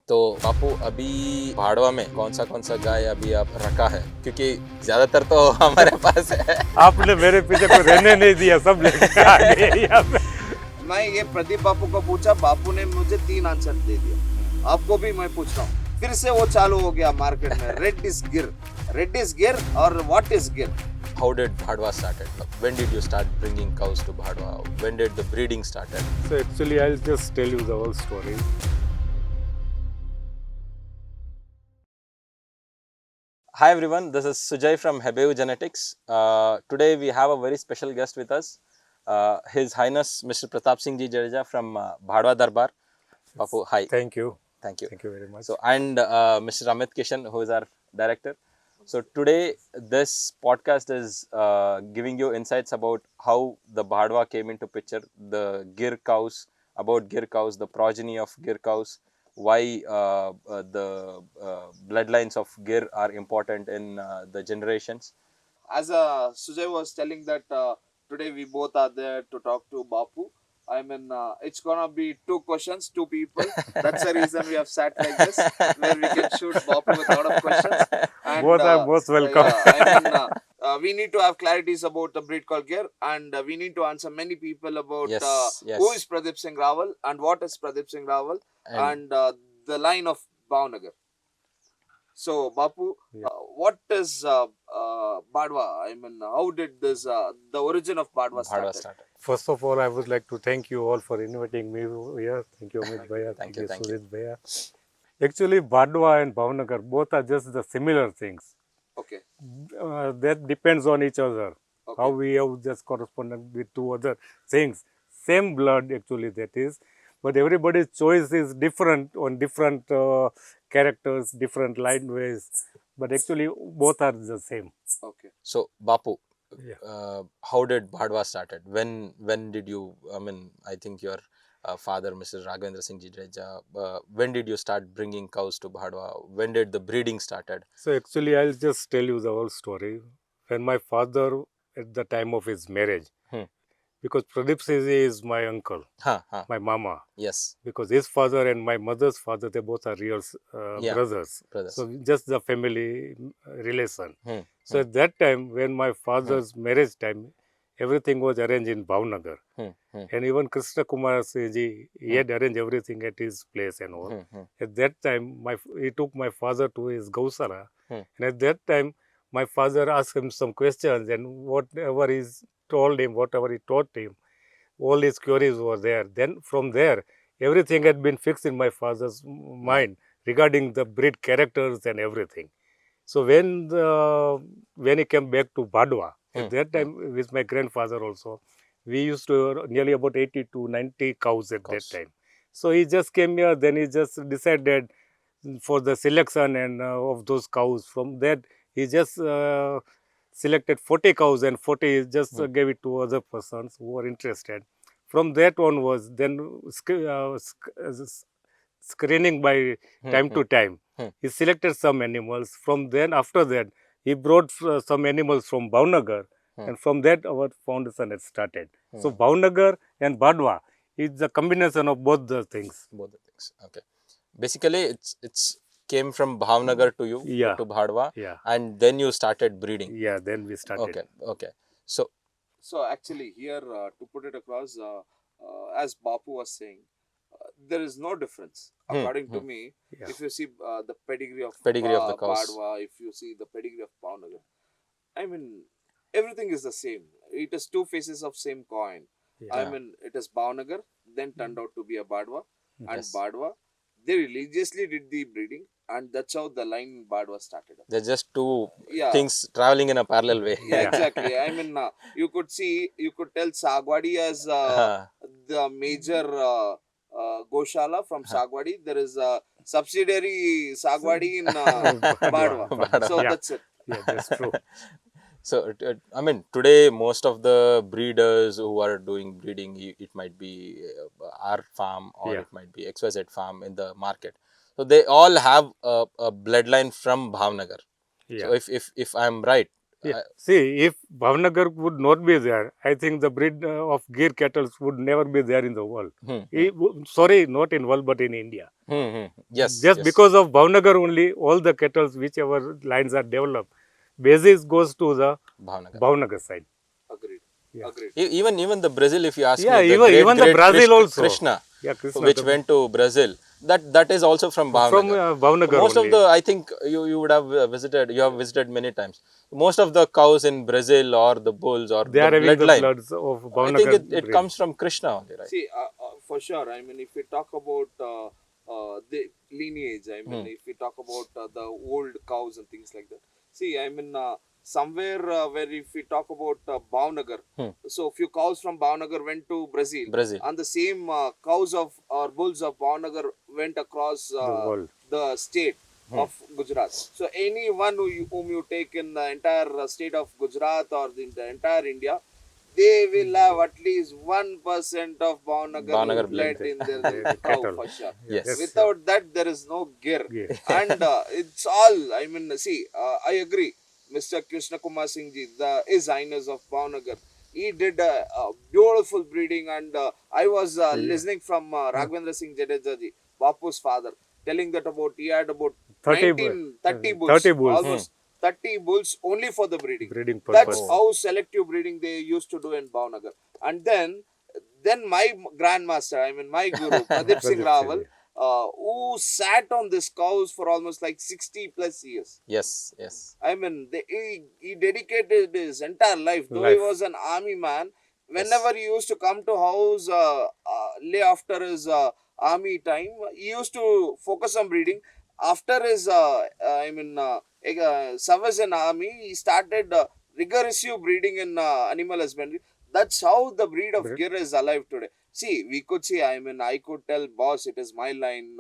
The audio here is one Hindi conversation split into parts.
तो बापू अभी भाड़वा में कौन सा गाय अभी आप रखा है, क्योंकि ज्यादातर तो हमारे पास है। आपने मेरे पीछे को रहने नहीं दिया, सब लेके आ गए यहाँ पे। मैं ये प्रदीप बापू को पूछा, बापू ने मुझे 3 आंसर दे दिया। आपको भी मैं पूछ रहा हूँ, फिर से वो चालू हो गया मार्केट में। रेड इज गिर और व्हाट इज गिर? How did Bhadwa started? When did you start bringing cows to Bhadwa? When did the breeding started? So actually I'll just tell you the whole story. Hi everyone, this is Sujay from Hebeu Genetics. Today we have a very special guest with us, His Highness Mr. Pratap Singh Ji Jadeja from Bhadwa Darbar. Bapu, hi. Thank you. Thank you. Thank you very much. So, and Mr. Amit Kishan, who is our director. So today this podcast is giving you insights about how the Bhadwa came into picture, the Gir cows, about Gir cows, the progeny of Gir cows, why the bloodlines of Gir are important in the generations. As Sujay was telling that today we both are there to talk to Bapu. I mean, it's gonna be 2 questions, 2 people. That's the reason we have sat like this, where we can shoot Bapu with a lot of questions. And, Both are most welcome. We need to have clarities about the breed called Gir, and we need to answer many people about Yes. who is Pradeep Singh Rawal and what is Pradeep Singh Rawal and the line of Bhavnagar. So, Bapu, what is Bhadwa? I mean, how did this, the origin of Bhadwa started? First of all, I would like to thank you all for inviting me here. Thank you, Amit Bhaiya. Thank you. Suresh Bhaiya. Actually, Bhadwa and Bhavnagar both are just the similar things. Okay. That depends on each other. Okay. How we have just corresponded with 2 other things. Same blood actually that is. But everybody's choice is different on different characters, different lineways. But actually both are the same. Okay. So Bapu, Yeah. how did Bhadwa started? When did you? I mean, I think your father, Mr. Raghavendra Singh Ji Jadeja, when did you start bringing cows to Bhadwa? When did the breeding started? So actually, I'll just tell you the whole story. When my father, at the time of his marriage, because Pradeep Singh is my uncle, my mama. Yes. Because his father and my mother's father, they both are real brothers. So just the family relation. So at that time, when my father's marriage time, everything was arranged in Bhavnagar. And even Krishna Kumar Ji, he had arranged everything at his place and all. At that time, he took my father to his Gausara. And at that time, my father asked him some questions, and whatever he told him, whatever he taught him, all his queries were there. Then from there, everything had been fixed in my father's mind regarding the breed characters and everything. So when he came back to Bhadwa, at that time with my grandfather also, we used to nearly about 80 to 90 cows at that time. So he just came here, then he just decided for the selection and of those cows. From that, he just selected 40 cows and 40 just gave it to other persons who were interested. From that onwards, then screening by time to time. He selected some animals. From then, after that, he brought some animals from Bhavnagar, and from that, our foundation had started. So, Bhavnagar and Bhadwa is the combination of both the things. Both the things. Okay. Basically, it's came from Bhavnagar to you to Bhadwa, and then you started breeding. Yeah, then we started. Okay. So actually, here to put it across, as Bapu was saying, there is no difference according to me. If you see the pedigree of the cows, Bhadwa, if you see the pedigree of Bhavnagar, I mean, everything is the same. It is 2 faces of same coin. I mean, it is Bhavnagar, then turned out to be a Bhadwa, and Bhadwa, they religiously did the breeding, and that's how the line Bhadwa started. They're just 2 things traveling in a parallel way. Exactly. I mean, you could tell Sagwadi as the major Goshala from Sagwadi. There is a subsidiary Sagwadi in Bhadwa. So that's it. Yeah, that's true. So, I mean, today most of the breeders who are doing breeding, it might be our farm or it might be XYZ farm in the market. So, they all have a bloodline from Bhavnagar. So, if I'm right, Yeah. See, if Bhavnagar would not be there, I think the breed of Gir cattle would never be there in the world. Sorry, not in world, but in India. Yes. Just because of Bhavnagar only, all the cattle, whichever lines are developed, basis goes to the Bhavnagar side. Agreed. Yeah. Agreed. Even the Brazil, if you ask Yeah, me, the even the Brazil also. Krishna, Krishna, which went to Brazil, that is also from Bhavnagar. From Bhavnagar Most only. of the, I think you would have visited, you have visited many times. Most of the cows in Brazil or the bulls or they the are having bloodline, the bloods of Bhavnagar. I think it comes from Krishna only, right? See, for sure. I mean, if we talk about the lineage, I mean, if we talk about the old cows and things like that. See, I mean, somewhere where if we talk about Bhavnagar, so few cows from Bhavnagar went to Brazil. And the same cows of or bulls of Bhavnagar went across the state of Gujarat. So anyone whom you take in the entire state of Gujarat or the entire India, they will have at least 1% of Bhavnagar blood in their cow for sure. Yes. Without that, there is no Gir. And it's all, I mean, see, I agree. Mr. Krishna Kumar Singh ji, the His Highness of Bhavnagar, he did a beautiful breeding. And I was listening from Raghavendra Singh Jadeja ji, Bapu's father, telling that about he had about 30 bulls, almost 30 bulls only for the breeding. That's how selective breeding they used to do in Bhavnagar. And then my grandmaster, I mean my guru, Pradeep Singh Rawal, who sat on these cows for almost like 60 plus years. Yes. I mean, he dedicated his entire life. Though he was an army man, whenever he used to come to house, lay after his army time, he used to focus on breeding. After his, service in army, he started rigorous breeding in animal husbandry. That's how the breed of Gir is alive today. See, we could say, I mean, I could tell, boss, it is my line.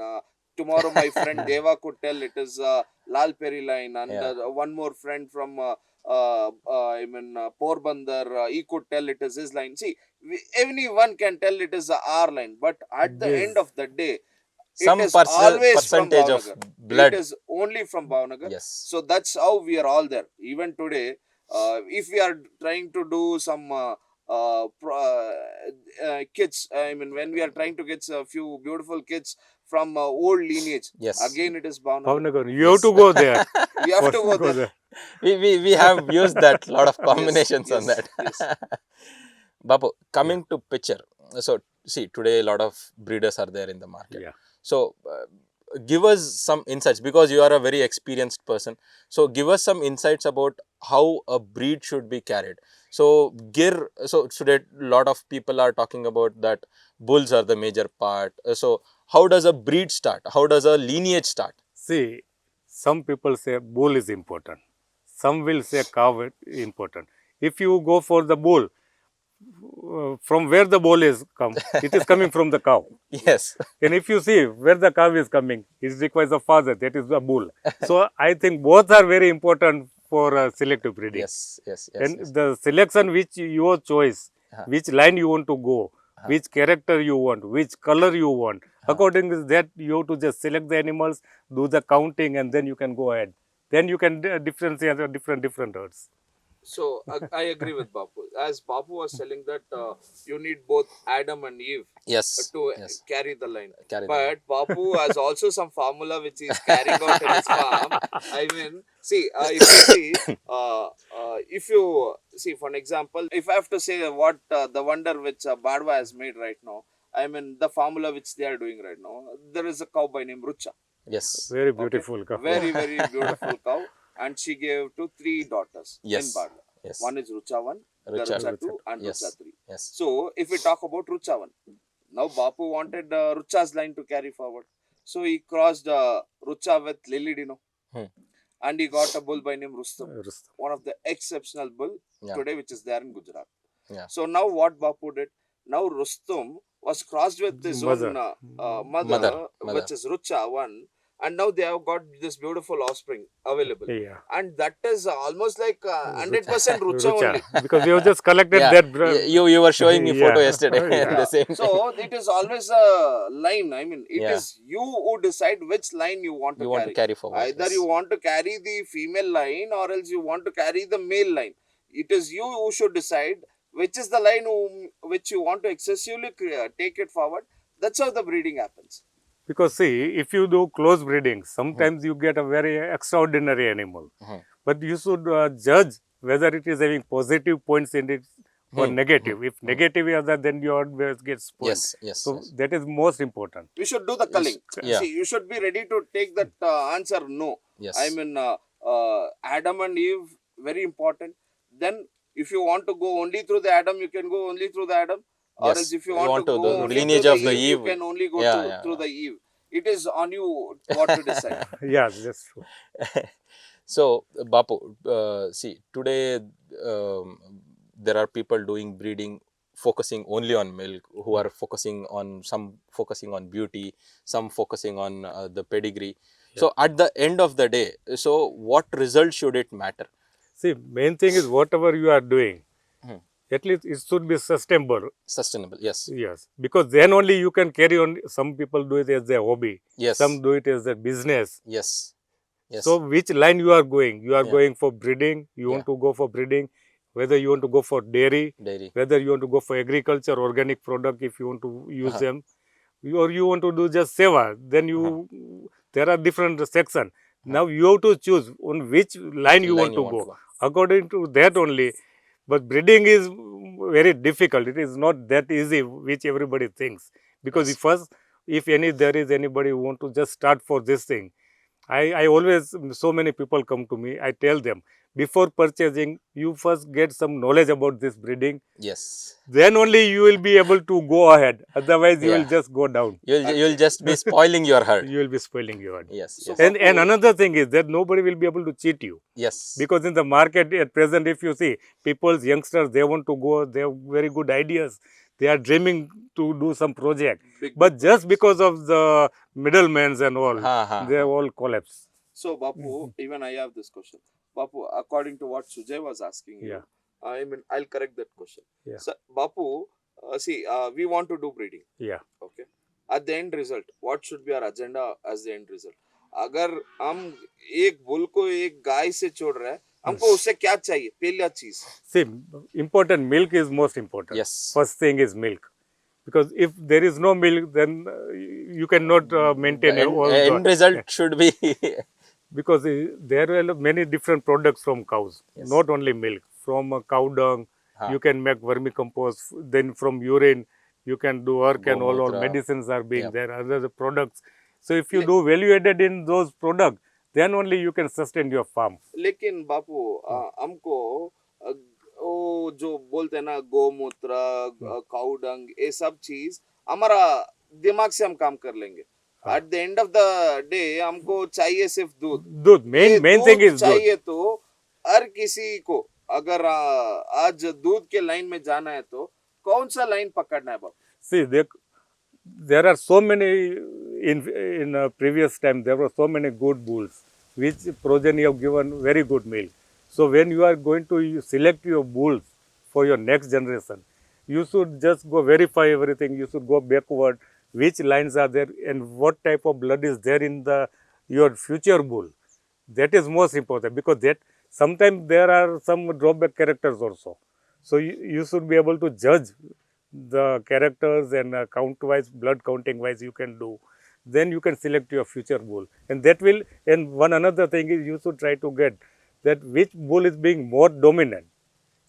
Tomorrow, my friend Deva could tell it is Lal Peri line. And one more friend from Porbandar, he could tell it is his line. See, anyone can tell it is our line. But at the end of the day, some it is always percentage from of Bhavnagar. blood. It is only from Bhavnagar. Yes. So that's how we are all there. Even today, if we are trying to do some kids, I mean, when we are trying to get a few beautiful kids from old lineage, again it is Bhavnagar. You have to go there. You have to go there. We have used that lot of combinations on that. Bapu, coming to picture. So see, today a lot of breeders are there in the market. So give us some insights, because you are a very experienced person. So give us some insights about how a breed should be carried. So Gir, so today a lot of people are talking about that bulls are the major part. So how does a breed start? How does a lineage start? See, some people say bull is important. Some will say cow is important. If you go for the bull, from where the bull is come, it is coming from the cow. Yes. And if you see where the cow is coming, it requires a father, that is the bull. So I think both are very important for selective breeding. Yes. And the selection which your choice, which line you want to go, which character you want, which color you want. According to that, you have to just select the animals, do the counting, and then you can go ahead. Then you can differentiate the different herds. So I agree with Bapu. As Bapu was telling that you need both Adam and Eve to carry the line. But Bapu has also some formula which is carrying out in his farm. I mean, see, if you see, for an example, if I have to say what the wonder which Badwa has made right now, I mean, the formula which they are doing right now, there is a cow by name Rucha. Yes. Very beautiful cow. Very, very beautiful cow. And she gave to 3 daughters in Badwa. One is Rucha 1, Rucha 2 and Rucha 3. So, if we talk about Rucha 1, now Bapu wanted Rucha's line to carry forward. So, he crossed Rucha with Lily Dino. And he got a bull by name Rustum. One of the exceptional bull today which is there in Gujarat. So, now what Bapu did? Now Rustum was crossed with his own mother, which is Rucha 1. and now they have got this beautiful offspring available. Yeah. And that is almost like 100% Rucha only. Because we have just collected Yeah. that. You were showing me photo Yeah. yesterday. Yeah. The same. So it is always a line. I mean, it Yeah. is you who decide which line you want to You carry. want to carry forward. Either yes. you want to carry the female line or else you want to carry the male line. It is you who should decide which is the line which you want to excessively take it forward. That's how the breeding happens. Because see, if you do close breeding, sometimes you get a very extraordinary animal. But you should judge whether it is having positive points in it or negative. If negative is there, then you always get spoiled. Yes, yes. So yes. that is most important. You should do the culling. Yeah. See, you should be ready to take that answer no. Yes. I mean, Adam and Eve, very important. Then, if you want to go only through the Adam, you can go only through the Adam. Or Yes. else, if you You want, want to to go the only lineage through of the you Eve. can only go Yeah, through yeah. the Eve. It is on you what to decide. Yeah, that's true. So, Bapu, see, today there are people doing breeding focusing only on milk, who are focusing on beauty, some focusing on the pedigree. Yeah. So, at the end of the day, so what result should it matter? See, main thing is whatever you are doing, at least it should be sustainable. Sustainable, yes. Yes, because then only you can carry on. Some people do it as their hobby. Yes. Some do it as their business. Yes. Yes. So which line you are going? You are Yeah. going for breeding. You want to go for breeding. Whether you want to go for dairy. Whether you want to go for agriculture, organic product, if you want to use them, or you want to do just seva. Then there are different sections. Now you have to choose on which line you want to go. According to that only. But breeding is very difficult. It is not that easy, which everybody thinks. Because Yes. if there is anybody who want to just start for this thing, I always, so many people come to me, I tell them, before purchasing, you first get some knowledge about this breeding. Yes. Then only you will be able to go ahead. Otherwise, you Yeah. will just go down. You'll just be spoiling your herd. You will be spoiling your herd. Yes. So, Yes. And another thing is that nobody will be able to cheat you. Yes. Because in the market at present, if you see, people's youngsters, they want to go, they have very good ideas. They are dreaming to do some project. But just because of the middlemen and all, they all collapse. So, Bapu, even I have this question. Bapu, according to what Sujay was asking you, I mean, I'll correct that question. Yeah. So, Bapu, see, we want to do breeding. Yeah. Okay. At the end result, what should be our agenda as the end result? अगर हम एक बुल को एक गाय से छोड़ रहे हैं, हमको उससे क्या चाहिए? पहला चीज. See, important milk is most important. Yes. First thing is milk. Because if there is no milk, then you cannot maintain The end result should be because there are many different products from cows, not only milk. From cow dung, you can make vermicompost. Then from urine, you can do work and all medicines are being there, other products. So if you do value added in those products, then only you can sustain your farm. लेकिन बापू हमको वो जो बोलते हैं ना गोमूत्र काऊ डंग ये सब चीज हमारा दिमाग से हम काम कर लेंगे. At the end of the day हमको चाहिए सिर्फ दूध. main thing is चाहिए तो हर किसी को अगर आज दूध के लाइन में जाना है तो कौन सा लाइन पकड़ना है बापू? See, there are so many in previous time there were so many good bulls which progeny have given very good milk. So when you are going to select your bulls for your next generation, you should just go verify everything. You should go backward, which lines are there and what type of blood is there in your future bull. That is most important because that sometimes there are some drawback characters also. So you should be able to judge the characters and count wise, blood counting wise you can do. Then you can select your future bull. And that will, and one another thing is you should try to get that which bull is being more dominant.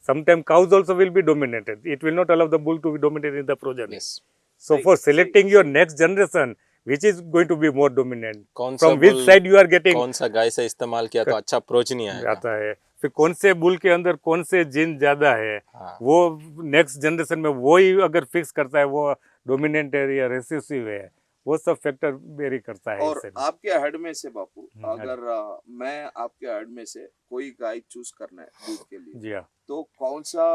Sometimes cows also will be dominated. It will not allow the bull to be dominated in the progeny. Yes. So for selecting your next generation, which is going to be more dominant, कौन from which side you are getting, कौन सा गाय से इस्तेमाल किया तो अच्छा प्रोजनी आएगा. आता है. फिर कौन से बुल के अंदर कौन से जीन ज्यादा है, वो नेक्स्ट जनरेशन में वो ही अगर फिक्स करता है वो डोमिनेंट है या रेसेसिव है, वो सब फैक्टर वेरी करता है. और आपके हड में से बापू अगर मैं आपके हड में से कोई गाय चूज करना है दूध के लिए, जी हाँ, तो कौन सा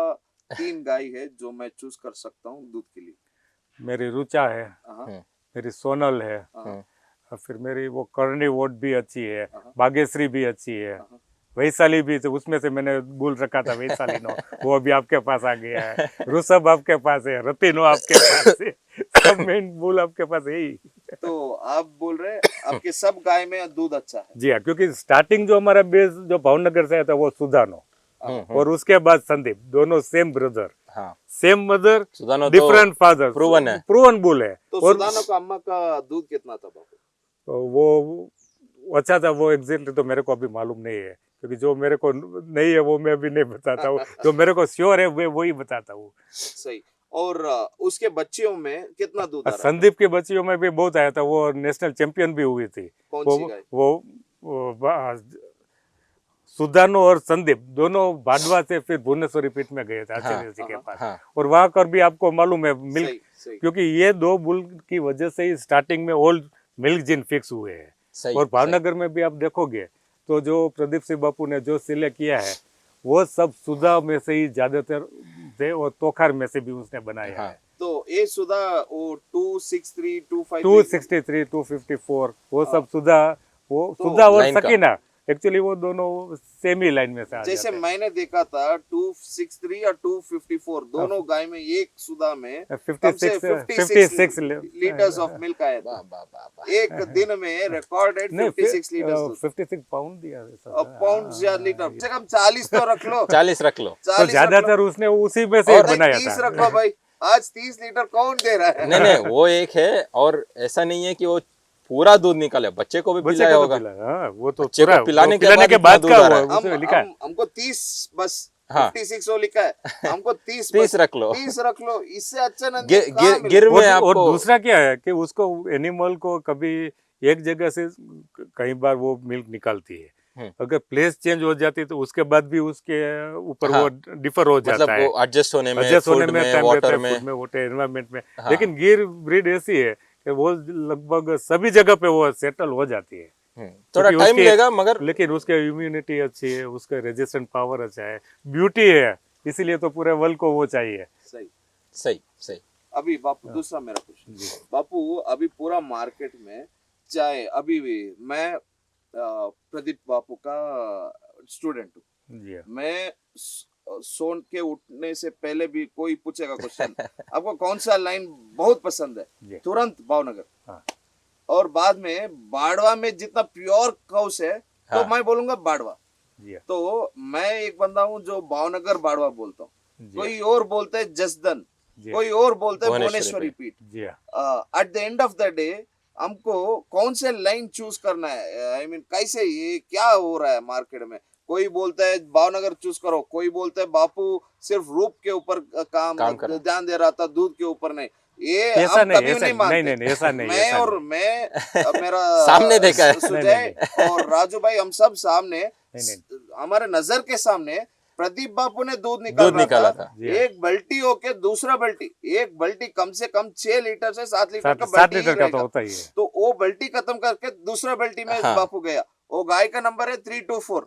3 गाय है जो मैं चूज कर सकता हूँ दूध के लिए? मेरी रुचा है, मेरी सोनल है, फिर मेरी वो करनी वोट भी अच्छी है, बागेश्वरी भी अच्छी है, वैशाली भी, तो उसमें से मैंने बुल रखा था वैशाली नो, वो अभी आपके पास आ गया है, ऋषभ आपके पास है, रतिनो आपके पास है, सब मेन बुल आपके पास है ही। तो आप बोल रहे हैं आपके सब गाय में दूध अच्छा है? जी हाँ, क्योंकि स्टार्टिंग जो हमारा बेस जो भावनगर से आया था वो सुधानो, और उसके बाद संदीप, दोनों same brother, same mother, different father, proven bull है। तो और सुदानो का अम्मा का दूध कितना था बापू? तो वो अच्छा था, वो एग्जैक्टली तो मेरे को अभी मालूम नहीं है, क्योंकि जो मेरे को नहीं है वो मैं अभी नहीं बताता हूँ, जो मेरे को श्योर है वो वही बताता हूँ। सही। और उसके बच्चियों में कितना दूध आ रहा था? संदीप के बच्चियों में भी बहुत आया था, वो नेशनल चैंपियन भी हुई थी। कौन सी गाय? वो सुदानो और संदीप दोनों बाडवा से फिर भुवनेश्वरी पीठ में गए थे आचार्य जी के पास, और वहां कर भी आपको मालूम है मिल्क, क्योंकि ये दो बुल की वजह से ही स्टार्टिंग में ओल्ड मिल्क जिन फिक्स हुए हैं। और भावनगर में भी आप देखोगे तो जो प्रदीप सिंह बापू ने जो सिलेक्ट किया है वो सब सुधा में से ही ज्यादातर थे, और तोखार में से भी उसने बनाया है। तो ये सुधा वो 263, 263, 254 वो सब सुधा, वो सुधा और सकीना एक्चुअली वो दोनों सेम ही लाइन में से आ जाते हैं। जैसे मैंने देखा था 263 और 254 दोनों गाय में एक सुधा में 56 लीटर्स ऑफ मिल्क आया था। एक दिन में रिकॉर्डेड 56 लीटर्स, 56 पाउंड दिया पाउंड या लीटर, कम से कम 40 तो रख लो, 40 रख लो, तो ज्यादातर उसने उसी में से बनाया था। 30 रख लो भाई, आज 30 लीटर कौन दे रहा है? नहीं वो एक है, और ऐसा नहीं है कि वो पूरा दूध निकाले, बच्चे को भी पिलाया होगा। वो तो बच्चे को पिलाने के बाद का उसमें लिखा है। हमको 30 बस 56 वो लिखा है, हमको 30 रख लो, 30 रख लो, इससे अच्छा ना गिर में आपको। और दूसरा क्या है कि उसको एनिमल को कभी एक जगह से कई बार वो मिल्क निकालती है, अगर प्लेस चेंज हो जाती है तो उसके बाद भी उसके ऊपर वो डिफर हो जाता है, एडजस्ट होने में, वाटर में, एनवायरमेंट में। लेकिन गिर ब्रीड ऐसी है कि वो लगभग सभी जगह पे वो सेटल हो जाती है। थोड़ा टाइम लेगा, मगर लेकिन उसके इम्यूनिटी अच्छी है, उसका रेजिस्टेंट पावर अच्छा है, ब्यूटी है, इसीलिए तो पूरे वर्ल्ड को वो चाहिए। सही सही सही। अभी बापू दूसरा मेरा क्वेश्चन, बापू अभी पूरा मार्केट में चाहे अभी भी मैं प्रदीप बापू का स्टूडेंट हूँ, मैं सोन के उठने से पहले भी कोई पूछेगा क्वेश्चन आपको कौन सा लाइन बहुत पसंद है, तुरंत भावनगर। और बाद में बाड़वा में जितना प्योर काउस है तो मैं बोलूंगा बाड़वा। तो मैं एक बंदा हूँ जो भावनगर बाड़वा बोलता हूँ, कोई और बोलते है जसदन, कोई और बोलते है भुवनेश्वरी पीठ। At the end of the day हमको कौन से लाइन चूज करना है? आई मीन कैसे ये क्या हो रहा है मार्केट में? कोई बोलता है भावनगर चूज करो, कोई बोलता है बापू सिर्फ रूप के ऊपर काम ध्यान दे रहा था, दूध के ऊपर नहीं। ये ऐसा हम कभी नहीं मानते। नहीं, ऐसा नहीं, मैं और मैं मेरा सामने देखा है सुजय और राजू भाई, हम सब सामने, हमारे नजर के सामने प्रदीप बापू ने दूध निकाला था। एक बल्टी होके दूसरा बल्टी, एक बल्टी कम से कम 6 लीटर से 7 लीटर का बल्टी तो होता ही है। तो वो बल्टी खत्म करके दूसरा बल्टी में बापू गया। वो गाय का नंबर है 324।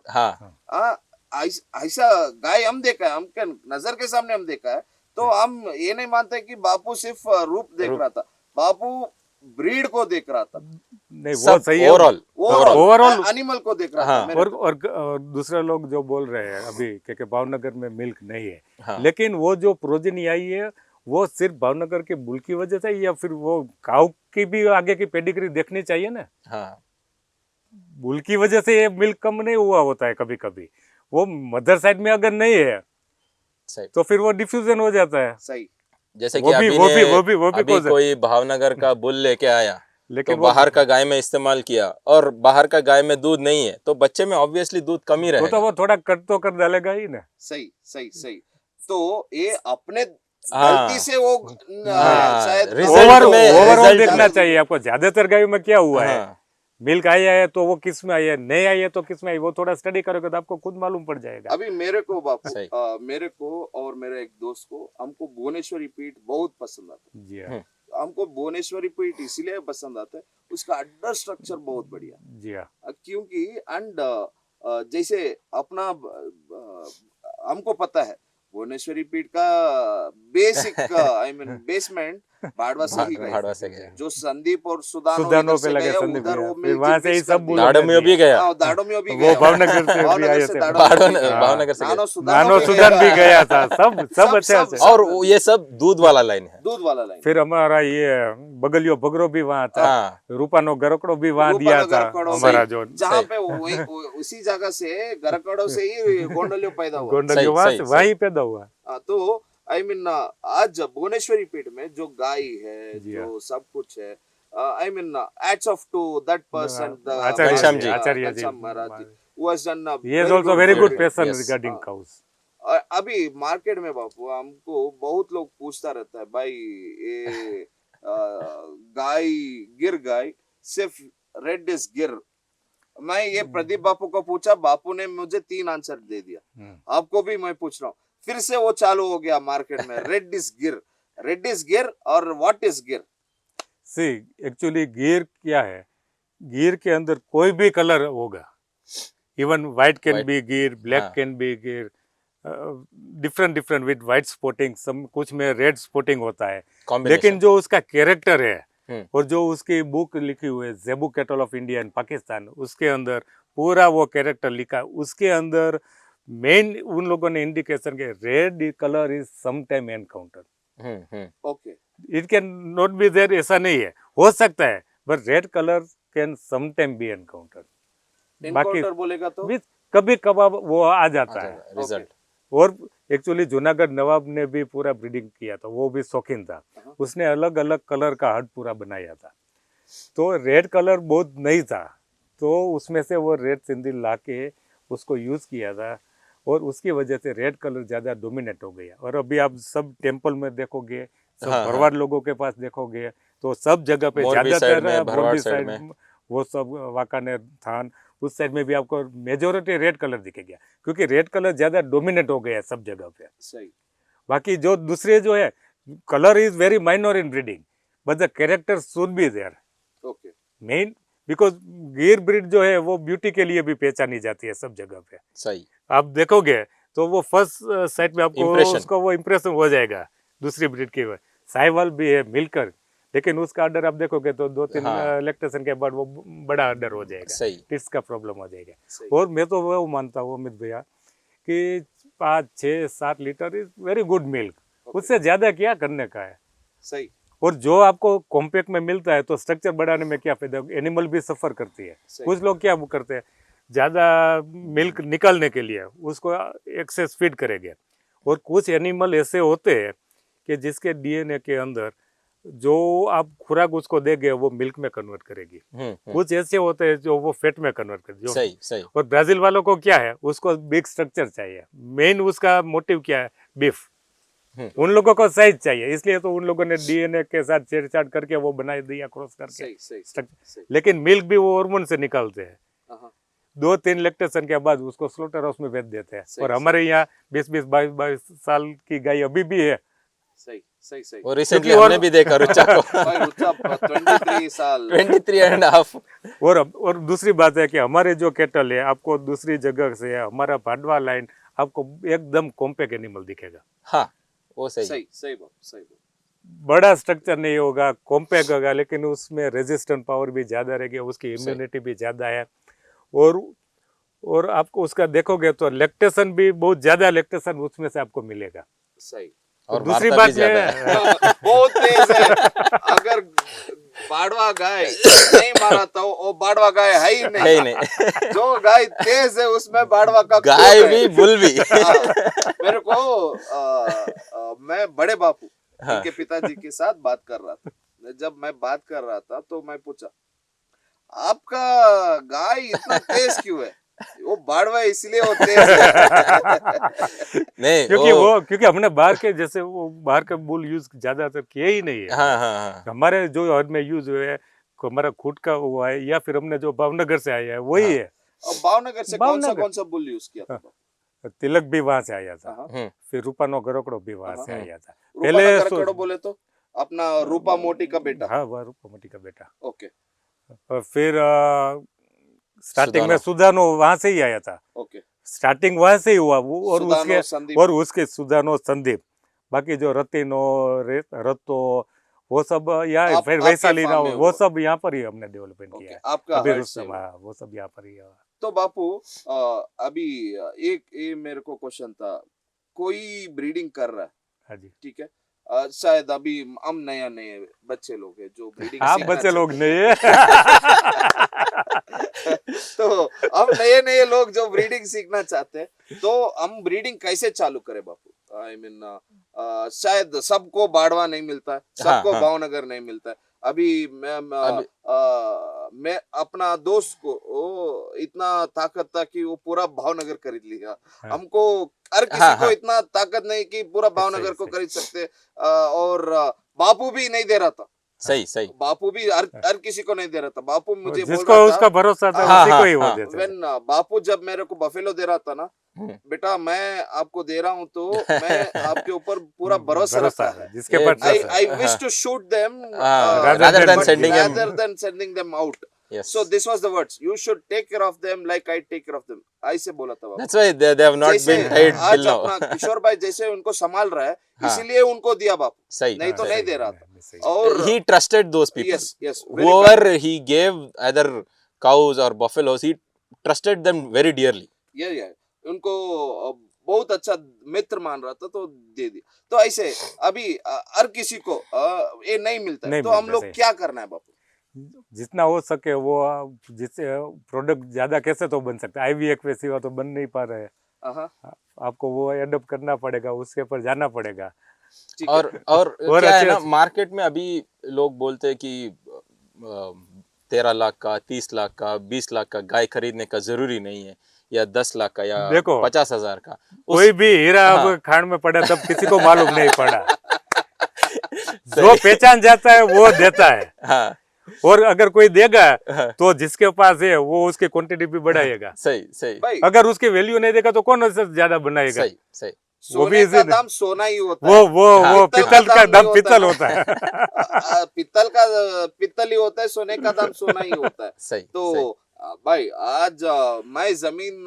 ऐसा गाय हम देखा है, हमके नजर के सामने हम देखा है। तो हम ये नहीं मानते कि बापू सिर्फ रूप देख रहा था, बापू ब्रीड को देख रहा था। नहीं वो सही है, ओवरऑल एनिमल को देख रहा था। और दूसरे लोग जो बोल रहे हैं अभी कि भावनगर में मिल्क नहीं है, लेकिन वो जो प्रोजेनी आई है वो सिर्फ भावनगर के बुल की वजह से, या फिर वो काऊ की भी आगे की पेडिग्री देखनी चाहिए ना। बुल की वजह से ये मिल्क कम नहीं हुआ होता है, कभी कभी वो मदर साइड में अगर नहीं है तो फिर वो डिफ्यूजन हो जाता है। सही। जैसे कि अभी कोई भावनगर का बुल लेके आया, लेकिन तो बाहर का गाय में इस्तेमाल किया और बाहर का गाय में दूध नहीं है, तो बच्चे में ऑब्वियसली दूध कम ही रहेगा। तो वो थोड़ा कट तो कर डालेगा ही ना। सही सही सही। तो ये अपने गलती से वो शायद ओवरऑल देखना चाहिए आपको। ज्यादातर गायों में क्या हुआ है, मिल्क आया है तो वो किस में आई है, नहीं आई है तो किस में आई, वो थोड़ा स्टडी करोगे तो आपको खुद मालूम पड़ जाएगा। अभी मेरे को बापू, मेरे को और मेरे एक दोस्त को, हमको भुवनेश्वरी पीठ बहुत पसंद आता है। जी हाँ, हमको भुवनेश्वरी पीठ इसीलिए पसंद आता है, उसका अड्डर स्ट्रक्चर बहुत बढ़िया। जी हाँ, क्योंकि एंड जैसे अपना हमको पता है भुवनेश्वरी पीठ का बेसिक आई मीन बेसमेंट बाड़वा से ही गए। भाड़वा से गए। जो संदीप और सुदानो सुदानो इधर से पे लगे, गए, संदीप उधर गया। वो फिर मिल वहाँ से ही सब बुला दाड़ो में भी गया। हाँ, दाड़ो में भी वो गया। भावनगर से भी भावनगर आए से थे। दाड़ो में भी गया। भावनगर से गए। नानो नानो सुदन भी गया था, सब अच्छे अच्छे। और ये सब दूध वाला लाइन है। दूध वाला लाइन। फिर हमारा ये बगलियो बगरो भी वहाँ था, हाँ, रूपानो गरकड़ो भी वहाँ रूपानो दिया था गरकड़ो हमारा सही। जो जहाँ पे उसी जगह से गरकड़ो से ही गोंडलियो पैदा हुआ। गोंडलियो वहाँ से वहीं पैदा हुआ। तो आई मीन आज भुवनेश्वरी पीठ में जो गाय है, जी हाँ। जो सब कुछ है, I mean hats off to that person, Ghanshyam ji. Acharya ji, Ghanshyam Maharaj ji, who has done a he is also very good person Yes. regarding cows. अभी मार्केट में बापू हमको बहुत लोग पूछता रहता है, भाई ये गाय गिर गाय सिर्फ रेड इज गिर। मैं ये प्रदीप बापू को पूछा, बापू ने मुझे 3 आंसर दे दिया। आपको भी मैं पूछ रहा हूँ, फिर से वो चालू हो गया मार्केट में, रेड इज गिर और व्हाट इज गिर। सी एक्चुअली गिर क्या है, गिर के अंदर कोई भी कलर होगा, इवन व्हाइट कैन बी गिर, ब्लैक कैन बी गिर, डिफरेंट विद व्हाइट स्पॉटिंग, सब कुछ में रेड स्पॉटिंग होता है, लेकिन जो उसका कैरेक्टर है और जो उसकी बुक लिखी हुई है zebu cattle of India and Pakistan, उसके अंदर पूरा वो कैरेक्टर लिखा, उसके अंदर मेन उन लोगों ने इंडिकेशन के red colour is some time encounter. Okay, it can not be there, ऐसा नहीं है, हो सकता है, but red colour can some time be encounter. बाकी बोलेगा तो कभी कभार वो आ जाता है रिजल्ट। और एक्चुअली जूनागढ़ नवाब ने भी पूरा ब्रीडिंग किया था, वो भी शौकीन था, उसने अलग अलग कलर का हट पूरा बनाया था, तो रेड कलर बहुत नहीं था, तो उसमें से वो रेड सिंधी ला के उसको यूज किया था और उसकी वजह से रेड कलर ज्यादा डोमिनेट हो गया। और अभी आप सब टेम्पल में देखोगे, सब भरवाड़ लोगों के पास देखोगे, तो सब जगह पे ज्यादातर मोरबी साइड, वो सब वाकानेर थान, उस साइड में भी आपको मेजोरिटी रेड कलर दिखेगा, क्योंकि रेड कलर ज्यादा डोमिनेट हो गया सब जगह पे। सही। बाकी जो दूसरे जो है, colour is very minor in breeding, but the character should be there. Okay, main because Gir breed जो है वो ब्यूटी के लिए भी पहचानी जाती है सब जगह पे। सही। आप देखोगे तो वो फर्स्ट साइड में आपको उसको वो इम्प्रेशन हो जाएगा दूसरी ब्रीड की। साहिवाल भी है मिलकर, लेकिन उसका ऑर्डर आप देखोगे तो 2-3 लैक्टेशन के बाद वो बड़ा ऑर्डर हो जाएगा, टिट्स का प्रॉब्लम हो जाएगा। और मैं तो वो मानता हूँ अमित भैया कि 5, 6, 7 litre is very good milk, उससे ज्यादा क्या करने का है। सही। और जो आपको कॉम्पैक्ट में मिलता है तो स्ट्रक्चर बढ़ाने में क्या फायदा, एनिमल भी सफर करती है। कुछ लोग क्या करते हैं, ज्यादा मिल्क निकालने के लिए उसको एक्सेस फीड करेंगे, और कुछ एनिमल ऐसे होते हैं कि जिसके डीएनए के अंदर जो आप खुराक उसको देंगे वो मिल्क में कन्वर्ट करेगी। कुछ ऐसे होते हैं जो वो फैट में कन्वर्ट करेगी। सही। और ब्राजील वालों को क्या है, उसको बिग स्ट्रक्चर चाहिए, मेन उसका मोटिव क्या है, बीफ। उन लोगों को साइज चाहिए, इसलिए तो उन लोगों ने डीएनए के साथ छेड़छाड़ करके वो बना दिया क्रॉस करके। सही। लेकिन मिल्क भी वो हार्मोन से निकालते हैं, 2-3 लैक्टेशन के बाद उसको स्लॉटर हाउस में बेच देते हैं। और हमारे यहाँ 20-20, 22 साल की गाय अभी भी है। सही। और रिसेंटली हमने भी देखा रुचा को 23 साल 23.5। और दूसरी बात है कि हमारे जो कैटल है, आपको दूसरी जगह से हमारा भाडवा लाइन आपको एकदम कॉम्पैक्ट एनिमल दिखेगा। हाँ, वो सही। बड़ा स्ट्रक्चर नहीं होगा, कॉम्पैक्ट होगा, लेकिन उसमें रेजिस्टेंट पावर भी ज्यादा रहेगी, उसकी इम्यूनिटी भी ज्यादा है। और आपको उसका देखोगे तो लैक्टेशन भी बहुत ज्यादा लैक्टेशन उसमें से आपको मिलेगा। सही। और दूसरी बात बहुत तेज है। अगर बाड़वा गाय नहीं मारा तो वो बाड़वा गाय है ही नहीं। जो गाय तेज है उसमें बाड़वा का गाय भी बुल भी। मेरे को मैं बड़े बापू उनके पिताजी के साथ बात कर रहा था। जब मैं बात कर रहा था तो मैं पूछा, आपका गाय इतना तेज क्यों है? वो बाड़वा इसलिए वो तेज है। नहीं, क्योंकि हमने बाहर के जैसे वो बाहर का बुल यूज ज्यादातर किया ही नहीं है। हाँ। हमारे जो हद में यूज हुए है, हमारा खुद का हुआ है, या फिर हमने जो भावनगर से आया है वही है। और भावनगर से कौन सा बुल यूज किया था? तिलक भी वहां से आया था, फिर रूपानो गरकड़ो भी वहां से आया था। पहले गरकड़ो बोले तो अपना रूपा मोटी का बेटा। हाँ, वह रूपा मोटी का बेटा। ओके। और फिर स्टार्टिंग में सुदानो वहां से ही आया था। ओके। स्टार्टिंग वहां से ही हुआ वो, और उसके सुदानो संदीप। बाकी जो रतिनो रतो वो सब यहाँ फिर वैशाली ना वो सब यहाँ पर ही हमने डेवलपमेंट किया है। आपका अभी हर्ट रुस्तम, हाँ, वो सब यहाँ पर ही है। तो बापू अभी एक ये मेरे को क्वेश्चन था, कोई ब्रीडिंग कर रहा है, हाँ जी, ठीक है, शायद अभी हम नया नए बच्चे लोग हैं जो ब्रीडिंग आप बच्चे लोग नहीं है तो हम नए नए लोग जो ब्रीडिंग सीखना चाहते हैं, तो हम ब्रीडिंग कैसे चालू करें बापू? आई मीन शायद सबको बाड़वा नहीं मिलता है, सबको भावनगर नहीं मिलता है। अभी मैं अपना दोस्त को वो इतना ताकत था कि वो पूरा भावनगर खरीद लिया। हमको हर किसी को इतना ताकत नहीं कि पूरा भावनगर को खरीद सकते, और बापू भी नहीं दे रहा था। सही सही, बापू भी हर किसी को नहीं दे रहा था। बापू मुझे बोल जिसको रहा था, उसका भरोसा था उसी को ही वो देते थे। व्हेन बापू जब मेरे को बफेलो दे रहा था ना, बेटा मैं आपको दे रहा हूँ तो मैं आपके ऊपर पूरा भरोसा रखता है, जिसके पास I wish to shoot them rather than sending them out. Yes. So this was the words. You should take care of them like I take care of them. ऐसे बोला था बापू। That's why they have not been tied till आज now. अपना किशोर भाई जैसे उनको संभाल रहा है, इसीलिए उनको दिया बापू, सही, नहीं तो नहीं दे रहा था। सही। और he trusted those people. yes, yes, very good. Whoever he gave either cows or buffaloes, he trusted them very dearly. yeah. उनको बहुत अच्छा मित्र मान रहा था तो दे दिया। तो ऐसे अभी हर किसी को ये नहीं मिलता है, तो हम लोग क्या करना है बापू? जितना हो सके वो, जिससे प्रोडक्ट ज्यादा कैसे तो बन सकता है, आईवीएफ वैसी हुआ तो बन नहीं पा रहे हैं, आपको वो एडप्ट करना पड़ेगा, उसके ऊपर जाना पड़ेगा। और क्या है ना, मार्केट में अभी लोग बोलते हैं कि 13 लाख का, 30 लाख का, 20 लाख का गाय खरीदने का जरूरी नहीं है, या 10 लाख का, या 50,000 का। कोई भी हीरा अब खान में पड़ा तब किसी को मालूम नहीं पड़ा। जो पहचान जाता है वो देता है। हाँ। और अगर कोई देगा तो जिसके पास है वो उसकी क्वांटिटी भी बढ़ाएगा। सही सही। अगर उसकी वैल्यू नहीं देगा तो कौन उससे ज्यादा बनाएगा? सही सही। सोने का दाम सोना ही होता है। वो पित्तल का दाम पित्तल होता है। पित्तल ही होता है, सोने का दाम सोना ही होता है। सही। तो भाई आज मैं जमीन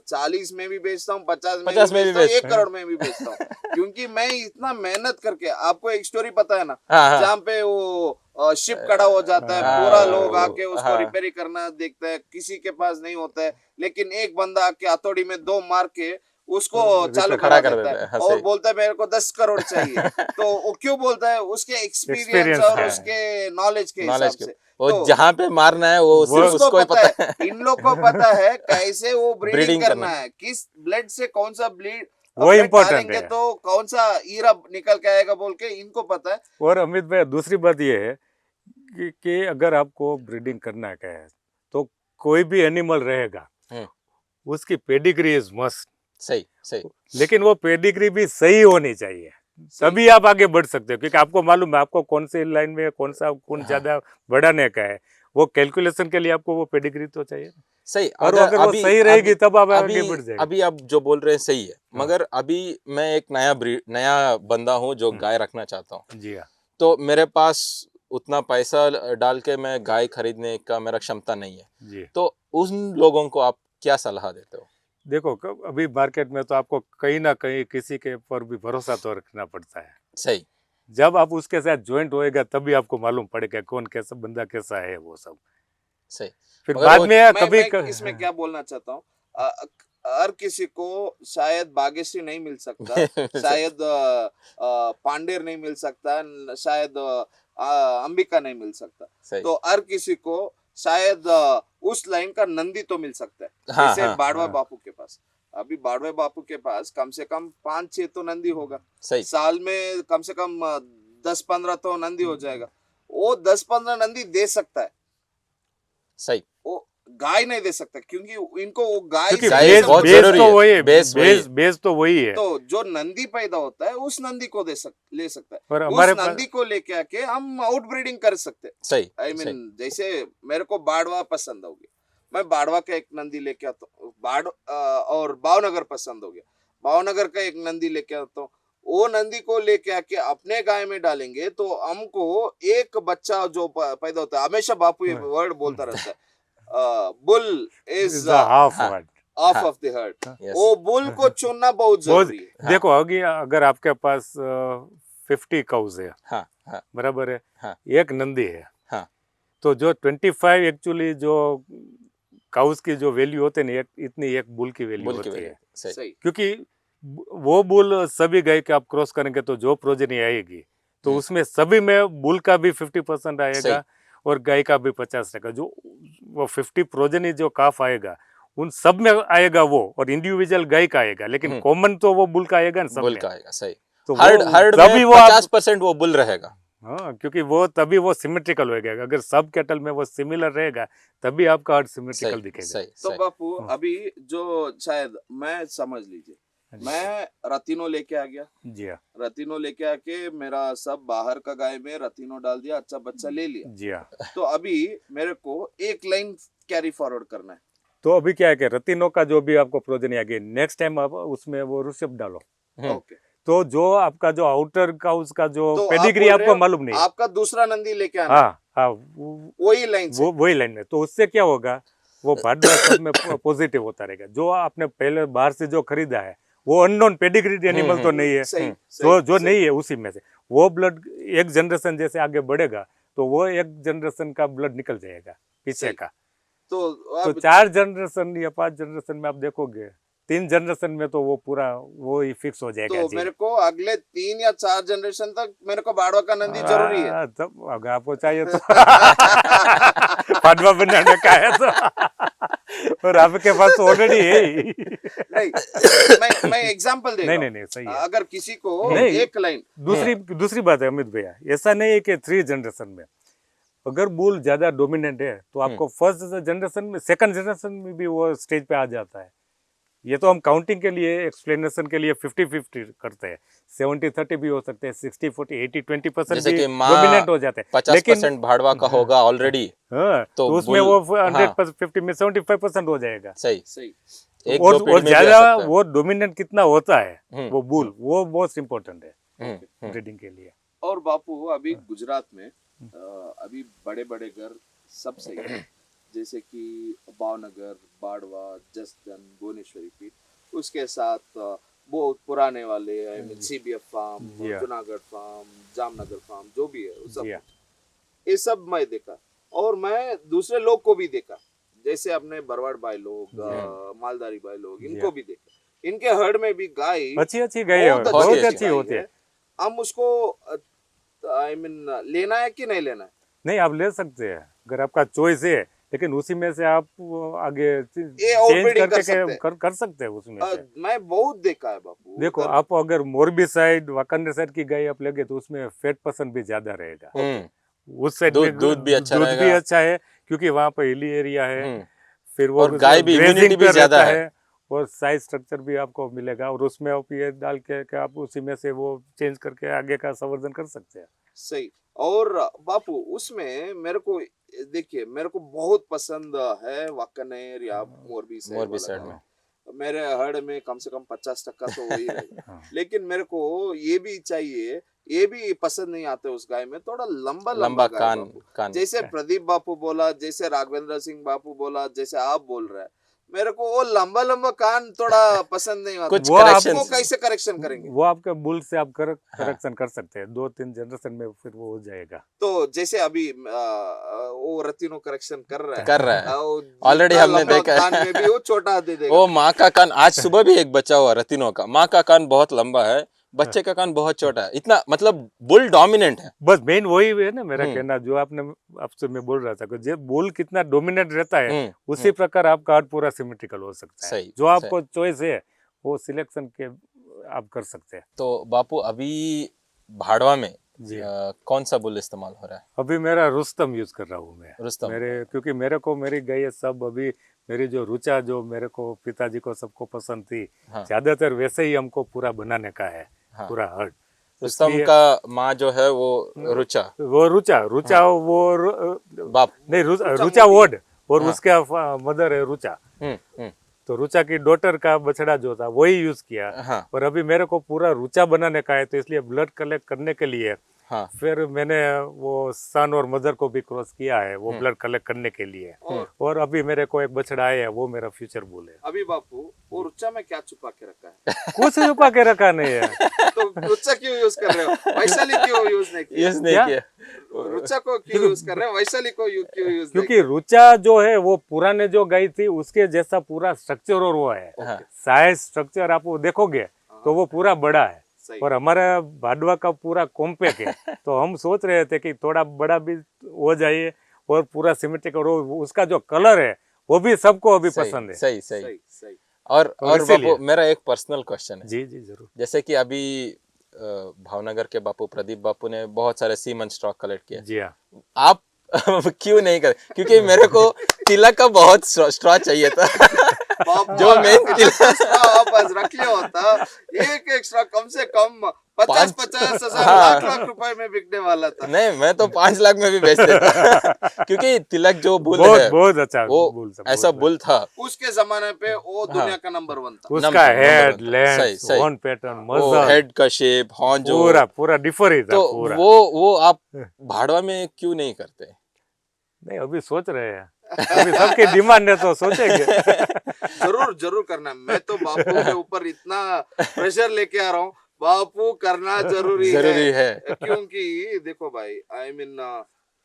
40 में भी बेचता हूँ, 50 में भी बेचता हूँ, 1 करोड़ में भी बेचता हूँ, क्योंकि मैं इतना मेहनत करके, आपको एक स्टोरी पता है ना, जहाँ पे वो शिप खड़ा हो जाता है, पूरा लोग आके उसको रिपेयरिंग करना देखता है, किसी के पास नहीं होता है, लेकिन एक बंदा आके हथौड़ी में 2 मार के उसको चालू करा देता है और बोलता है मेरे को 10 करोड़ चाहिए। तो वो क्यों बोलता है? उसके एक्सपीरियंस और उसके नॉलेज के हिसाब से। वो जहाँ पे मारना है वो सिर्फ उसको ही पता है। इन लोग को पता है कैसे वो ब्रीडिंग करना है, किस ब्लड से कौन सा ब्लीड वो इम्पोर्टेंट है, तो कौन सा हीरा निकल के आएगा बोल के इनको पता है। और अमित भाई दूसरी बात ये है कि अगर आपको ब्रीडिंग करना है तो कोई भी एनिमल रहेगा उसकी पेडिग्री इज मस्ट। सही सही। लेकिन वो पेडिग्री भी सही होनी चाहिए, तभी आप आगे बढ़ सकते हो, क्योंकि आपको मालूम है आपको कौन सी लाइन में कौन ज्यादा बढ़ाने का है। वो कैलकुलेशन के लिए आपको वो पेडिग्री तो चाहिए। सही। और अगर वो सही रहेगी तब आप आगे बढ़ जाएंगे। अभी आप जो बोल रहे हैं सही है, मगर अभी मैं एक नया बंदा हूँ जो गाय रखना चाहता हूँ। जी हाँ। तो मेरे पास उतना पैसा डाल के मैं गाय खरीदने का मेरा क्षमता नहीं है जी। तो उन लोगों को आप क्या सलाह देते हो? देखो अभी मार्केट में तो आपको कहीं ना कहीं किसी के ऊपर भी भरोसा तो रखना पड़ता है। सही। जब आप उसके साथ ज्वाइंट होएगा तभी आपको मालूम पड़ेगा कौन कैसा बंदा कैसा है वो सब। सही। फिर बाद में कभी इसमें क्या बोलना चाहता हूँ, हर किसी को शायद बागेश्री नहीं मिल सकता, शायद पांडेर नहीं मिल सकता, शायद अंबिका नहीं मिल सकता, तो हर किसी को शायद उस लाइन का नंदी तो मिल सकता है। जैसे बाड़वा बापू के पास, अभी बाड़वे बापू के पास कम से कम 5-6 तो नंदी होगा। सही। साल में कम से कम 10-15 तो नंदी हो जाएगा। वो 10-15 नंदी दे सकता है। सही। वो गाय नहीं दे सकता, क्योंकि इनको वो गाय बहुत जरूरी है। बेस तो वही है। तो जो नंदी पैदा होता है उस नंदी को ले सकता है। उस नंदी को लेके आके हम आउट ब्रीडिंग कर सकते हैं। सही। आई मीन जैसे मेरे को बाड़वा पसंद हो गया, मैं बाड़वा का एक नंदी लेके आता हूँ, और भावनगर पसंद हो गया, भावनगर का एक नंदी लेके आता हूँ। वो नंदी को लेके आके अपने गाय में डालेंगे तो हमको एक बच्चा जो पैदा होता है, हमेशा बापू ये वर्ड बोलता रहता है, bull is half of the heard. वो बुल को चुनना बहुत जरूरी है। देखो अगर आपके पास 50 काउज है, हाँ हाँ बराबर है, हाँ एक नंदी है, हाँ तो जो 25 एक्चुअली जो काउस की जो वैल्यू होते हैं इतनी एक बुल की वैल्यू बुल की होती वैल्यू है, सही सही क्योंकि वो बुल सभी गाय के आप क्रॉस करेंगे तो जो प्रोजेनी आएगी तो उसमें सभी में बुल का भी 50% सही आएगा और गाय का भी 50 रहेगा। जो वो 50 प्रोजेनी जो काफ आएगा उन सब में आएगा वो, और इंडिविजुअल गाय का आएगा, लेकिन कॉमन तो वो बुल का आएगा ना सब बुल में। का आएगा सही। तो हर्ड हर्ड तभी में वो आप 50% वो बुल रहेगा। हाँ, क्योंकि वो तभी वो सिमेट्रिकल होएगा। अगर सब कैटल में वो सिमिलर रहेगा तभी आपका हर्ड सिमेट्रिकल सही दिखेगा। सही तो सही बापू अभी जो शायद मैं समझ लीजिए, मैं रतिनो लेके आ गया, जी हाँ रतिनो लेके आके मेरा सब बाहर का गाय में रतिनो डाल दिया, अच्छा बच्चा ले लिया। जी हाँ। तो अभी मेरे को एक लाइन कैरी फॉरवर्ड करना है। तो अभी क्या है कि रतिनो का जो भी आपको प्रोजेनी आ गई, नेक्स्ट टाइम आप उसमें वो ऋषभ डालो, ओके, तो जो आपका जो आउटर का उसका जो तो आप पेडिग्री बोल रहे आपको हो मालूम नहीं है। आपका दूसरा नंदी लेके आना है, हाँ हाँ, वही लाइन से। वो वही लाइन में, तो उससे क्या होगा, वो भाडवा सब में पॉजिटिव होता रहेगा। जो आपने पहले बाहर से जो खरीदा है वो अननोन पेडिग्री एनिमल तो नहीं है, सही जो सही नहीं है उसी में से वो ब्लड एक जनरेशन जैसे आगे बढ़ेगा तो वो एक जनरेशन का ब्लड निकल जाएगा पीछे सही। का। तो तो अब 4 जनरेशन या 5 जनरेशन में आप देखोगे, 3 जनरेशन में तो वो पूरा वो ही फिक्स हो जाएगा तो जी। मेरे को अगले 3 या 4 जनरेशन तक मेरे को बाड़वा का नंदी जरूरी है। तब अगर आपको चाहिए तो पांडवा बनाने का है तो और आपके पास ऑलरेडी है ही। नहीं, मैं एग्जांपल दे रहा हूँ। नहीं सही है। अगर किसी को नहीं, एक लाइन, दूसरी बात है अमित भैया, ऐसा नहीं है कि 3 जनरेशन में अगर बुल ज्यादा डोमिनेंट है तो आपको फर्स्ट जनरेशन में, सेकंड जनरेशन में भी वो स्टेज पे आ जाता है। ये तो हम काउंटिंग के लिए, एक्सप्लेनेशन के लिए 50-50 करते हैं, 70-30 भी हो सकते हैं, 60-40, 80-20% जैसे भी कि डोमिनेंट हो जाते हैं। 50% भाड़वा का होगा ऑलरेडी, हाँ, तो उसमें वो 100% में 75% हो जाएगा। सही सही। एक दो पीढ़ी और में भी आ ज्यादा सकता है। वो डोमिनेंट कितना होता है वो बुल, वो बहुत इंपॉर्टेंट है ब्रीडिंग के लिए। और बापू अभी गुजरात में अभी बड़े बड़े घर सब सही है, जैसे कि भावनगर, बाड़वा, जसदन, भुवनेश्वरी पीठ, उसके साथ बहुत पुराने वाले CBF farm, Junagadh farm, Jamnagar farm, जो भी है सब, ये सब मैं देखा। और मैं दूसरे लोग को भी देखा, जैसे अपने बरवाड़ भाई लोग, मालदारी भाई लोग, इनको भी देखा। इनके हर्ड में भी गाय अच्छी गाय बहुत अच्छी होती है। हम उसको लेना है कि नहीं लेना है? नहीं, आप ले सकते हैं अगर आपका चॉइस है, लेकिन उसी में से आप आगे चेंज करके कर सकते हैं उसमें से। मैं बहुत देखा है बापू। देखो, आप अगर मोरबी साइड, वाकंडर साइड की गाय आप लेंगे तो उसमें फैट % भी ज्यादा रहेगा। उस साइड में दूध भी अच्छा है क्योंकि वहाँ पर हिली एरिया है, फिर वो और गाय भी इम्यूनिटी भी ज्यादा है और साइज स्ट्रक्चर भी आपको मिलेगा, और उसमें आप ये डाल के आप उसी में से वो चेंज करके आगे का संवर्धन कर सकते हैं। सही। और बापू उसमें मेरे को देखिए, मेरे को बहुत पसंद है वाकनेर या मोरबी साइड में। मेरे हर्ड में कम से कम 50% तो वही रहेगा। लेकिन मेरे को ये भी चाहिए, ये भी पसंद नहीं आते उस गाय में, थोड़ा लंबा कान। जैसे प्रदीप बापू बोला, जैसे राघवेंद्र सिंह बापू बोला, जैसे आप बोल रहे हैं, मेरे को वो लंबा कान थोड़ा पसंद नहीं आता। कुछ वो आपको कैसे करेक्शन करेंगे? वो आपके बुल से आप करेक्शन कर सकते हैं, 2-3 जनरेशन में फिर वो हो जाएगा। तो जैसे अभी वो रतिनो करेक्शन कर रहा है ऑलरेडी हमने देखा है। कान में भी वो छोटा दे देगा। वो माँ का कान, आज सुबह भी एक बच्चा हुआ रतिनो का, माँ का कान बहुत लंबा है, बच्चे का कान बहुत छोटा है। इतना मतलब बुल डोमिनेंट है। बस मेन वही है ना मेरा कहना, जो आपने आपसे मैं बोल रहा था कि जो बुल कितना डोमिनेंट रहता है उसी प्रकार आपका हार्ट पूरा सिमेट्रिकल हो सकता है। जो आपको चॉइस है वो सिलेक्शन के आप कर सकते हैं। तो बापू अभी भाड़वा में कौन सा बुल इस्तेमाल हो रहा है? अभी मेरा रुस्तम यूज कर रहा हूँ मैं। रुस्तम, क्योंकि मेरे को मेरी गाय सब अभी मेरी जो रुचा, जो मेरे को पिताजी को सबको पसंद थी, ज्यादातर वैसे ही हमको पूरा बनाने का है, पूरा हर्ड। रुस्तम का माँ जो है वो रुचा वो बाप नहीं, रुचा वर्ड, और उसका मदर है रुचा। तो रुचा की डॉटर का बछड़ा जो था वही यूज किया। और अभी मेरे को पूरा रुचा बनाने का है, तो इसलिए ब्लड कलेक्ट करने के लिए फिर मैंने वो सन और मदर को भी क्रॉस किया है, वो ब्लड कलेक्ट करने के लिए। और अभी मेरे को एक बछड़ा आया है, वो मेरा फ्यूचर बुल है। अभी बापू वो रुच्चा में क्या छुपा के रखा है? कुछ छुपा के रखा नहीं है। तो रुच्चा क्यों यूज कर रहे हो? वैशाली क्यों यूज नहीं किया? यूज नहीं क्या? किया। रुच्चा को क्यों यूज कर रहे हो? वैशाली को क्यों यूज नहीं क्योंकि रुचा जो है वो पुराने जो गाय थी उसके जैसा पूरा स्ट्रक्चर और वो है, हाँ। साइज स्ट्रक्चर आप वो देखोगे तो वो पूरा बड़ा है, सही। और हमारा भाडवा का पूरा कॉम्पैक्ट है। तो हम सोच रहे थे कि थोड़ा बड़ा भी हो जाए और पूरा सिमेट्रिक, और उसका जो कलर है वो भी सबको अभी सही, पसंद है। सही सही। सही सही। और इसीलिए। बापू मेरा एक पर्सनल क्वेश्चन है। जी जी जरूर। जैसे कि अभी भावनगर के बापू प्रदीप बापू ने बहुत सारे सीमन स्टॉक कलेक्ट किया, जी हाँ, आप क्यों नहीं कर? क्योंकि मेरे को तिलक का बहुत स्ट्रॉ चाहिए था। जो मेन आप रख लिया होता, एक एक्स्ट्रा कम से कम 50,000 हाँ। लाख रुपए में बिकने वाला था। नहीं, मैं तो 5 लाख में भी बेच देता। क्योंकि तिलक जो बुल बहुत है बहुत अच्छा वो बुल था, ऐसा बहुत बुल था। उसके जमाने पे वो दुनिया का नंबर 1 था। उसका नंबर हेड, वन था। लेंस, सही, सही। हॉर्न पैटर्न, वो मसल, हेड का शेप, हॉर्न जो पूरा पूरा डिफर ही था तो पूरा। वो आप भाड़वा में क्यों नहीं करते? नहीं, अभी सोच रहे हैं, अभी सबकी डिमांड है तो सोचेंगे। जरूर जरूर करना। मैं तो बापू के ऊपर इतना प्रेशर लेके आ रहा हूँ, बापू करना जरूरी है। क्योंकि देखो भाई, आई मीन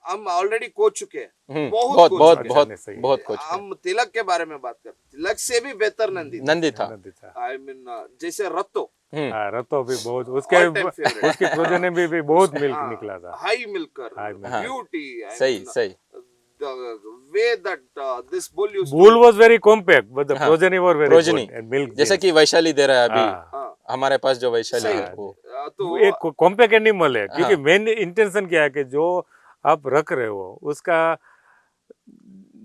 हम ऑलरेडी कोच चुके हैं, बहुत कोच बहुत चुके हैं। बहुत सही है। बहुत कुछ है। हम तिलक के बारे में बात करते, तिलक से भी बेहतर नंदी था। आई मीन जैसे रत्तो, हाँ, रतो भी बहुत, All time favorite. उसकी प्रोजनी भी बहुत मिल्क निकला था। High milker, High milk. Beauty, सही सही। the way that this bull used to Bull was very compact, but the हाँ, progeny were very progeny। good and milk जैसे dense। कि वैशाली दे रहा है अभी, हाँ, हमारे पास जो वैशाली सही है वो तो एक कॉम्पैक्ट एनिमल है, क्योंकि हाँ। मेन इंटेंशन क्या है कि जो आप रख रहे हो उसका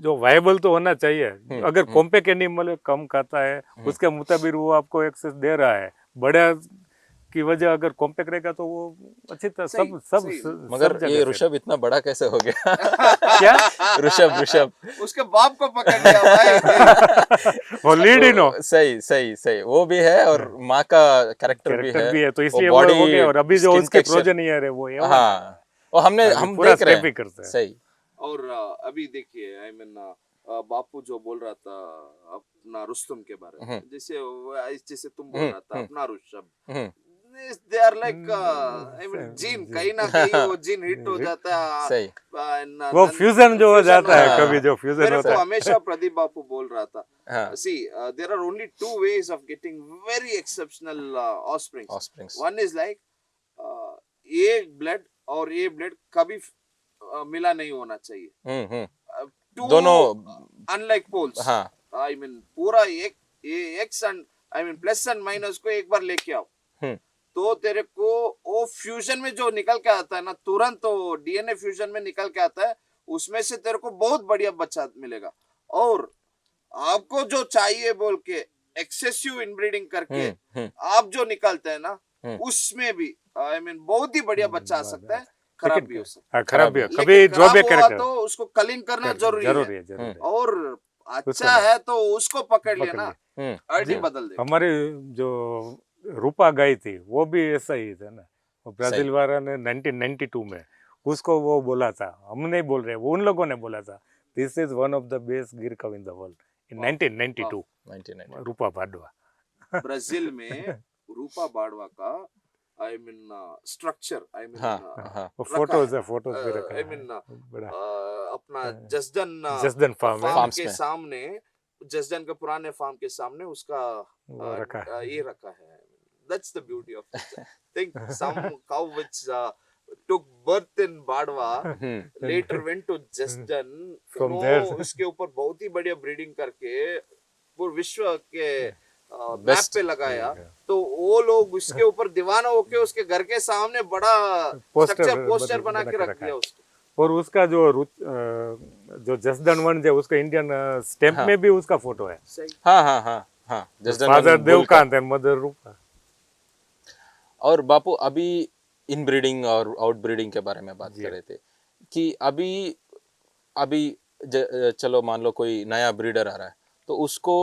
जो वायबल तो होना चाहिए। अगर कॉम्पैक्ट एनिमल कम खाता है उसके मुताबिक वो आपको एक्सेस दे रहा है, बड़ा की वजह अगर कॉम्पैक्ट रहेगा तो वो अच्छी तरह सब सब सही। मगर सब ये जगह ऋषभ इतना बड़ा कैसे हो गया? क्या ऋषभ उसके बाप को पकड़ लिया भाई। वो लीड ही नो सही सही सही, वो भी है और माँ का कैरेक्टर भी है, तो वो इसलिए वो हो गया। और अभी जो skin उसके texture- प्रोजेनियर है वो ये हाँ, और हम पूरा देख रहे step ही हैं। करते हैं। सही। और अभी देखिए, आई मीन बापू जो बोल रहा था अपना रुस्तम के बारे में, जैसे तुम बोल रहा था अपना Rishabh, they are like I mean gene, कहीं ना कहीं वो जीन हिट हो जाता है। सही। वो फ्यूजन जो हो जाता है, हाँ। कभी जो फ्यूजन मेरे होता को है। हमेशा प्रदीप बापू बोल रहा था, हाँ। see there are only two ways of getting very exceptional offsprings. Offsprings। One is like A blood और A blood कभी मिला नहीं होना चाहिए। Two दोनों unlike poles। हाँ। I mean पूरा एक x and I mean plus and minus को एक बार लेके आओ, तो तेरे को वो फ्यूजन में जो निकल के आता है ना, तुरंत तो डीएनए फ्यूजन में निकल के आता है, उसमें से तेरे को बहुत बढ़िया बच्चा मिलेगा। और आपको जो चाहिए बोल के एक्सेसिव इनब्रीडिंग करके आप जो निकलते हैं ना, उसमें भी आई मीन बहुत ही बढ़िया बच्चा आ सकता है, खराब भी हो सकता है। खराब भी, लेकिन कभी खराब ड्रॉबैक हुआ करेक्ट तो उसको कलिंग करना जरूरी है। जरूरी है। और अच्छा है तो उसको पकड़ लिया ना, आईडी बदल दे। हमारी जो रूपा गाय थी वो भी ऐसा ही था ना, वो ब्राजील वाला ने 1992 में उसको वो बोला था, हम नहीं बोल रहे, वो उन लोगों ने बोला था, this is one of the best Gir cow in the world in 1992। Rupa Badwa Brazil में रूपा बाडवा का I mean structure, I mean photos भी रखा आई मीन अपना जसदन फार्म के सामने, जसदन के पुराने फार्म के सामने उसका ये रखा है। That's the beauty of it. Think some cow which took birth in Badwa later went to Jasdan, from there उसके ऊपर बहुत ही बढ़िया ब्रीडिंग करके पूरे विश्व के मैप पे लगाया, तो वो लोग उसके ऊपर दीवाना होके उसके घर के सामने बड़ा पोस्टर बना के रख दिया उसको। और उसका जो जसदन वन जो उसका इंडियन स्टैम्प में भी उसका फोटो है। हाँ, फादर देवकांत एंड मदर रूपा। और बापू अभी इन ब्रीडिंग और आउट ब्रीडिंग के बारे में बात कर रहे थे कि अभी चलो मान लो कोई नया ब्रीडर आ रहा है, तो उसको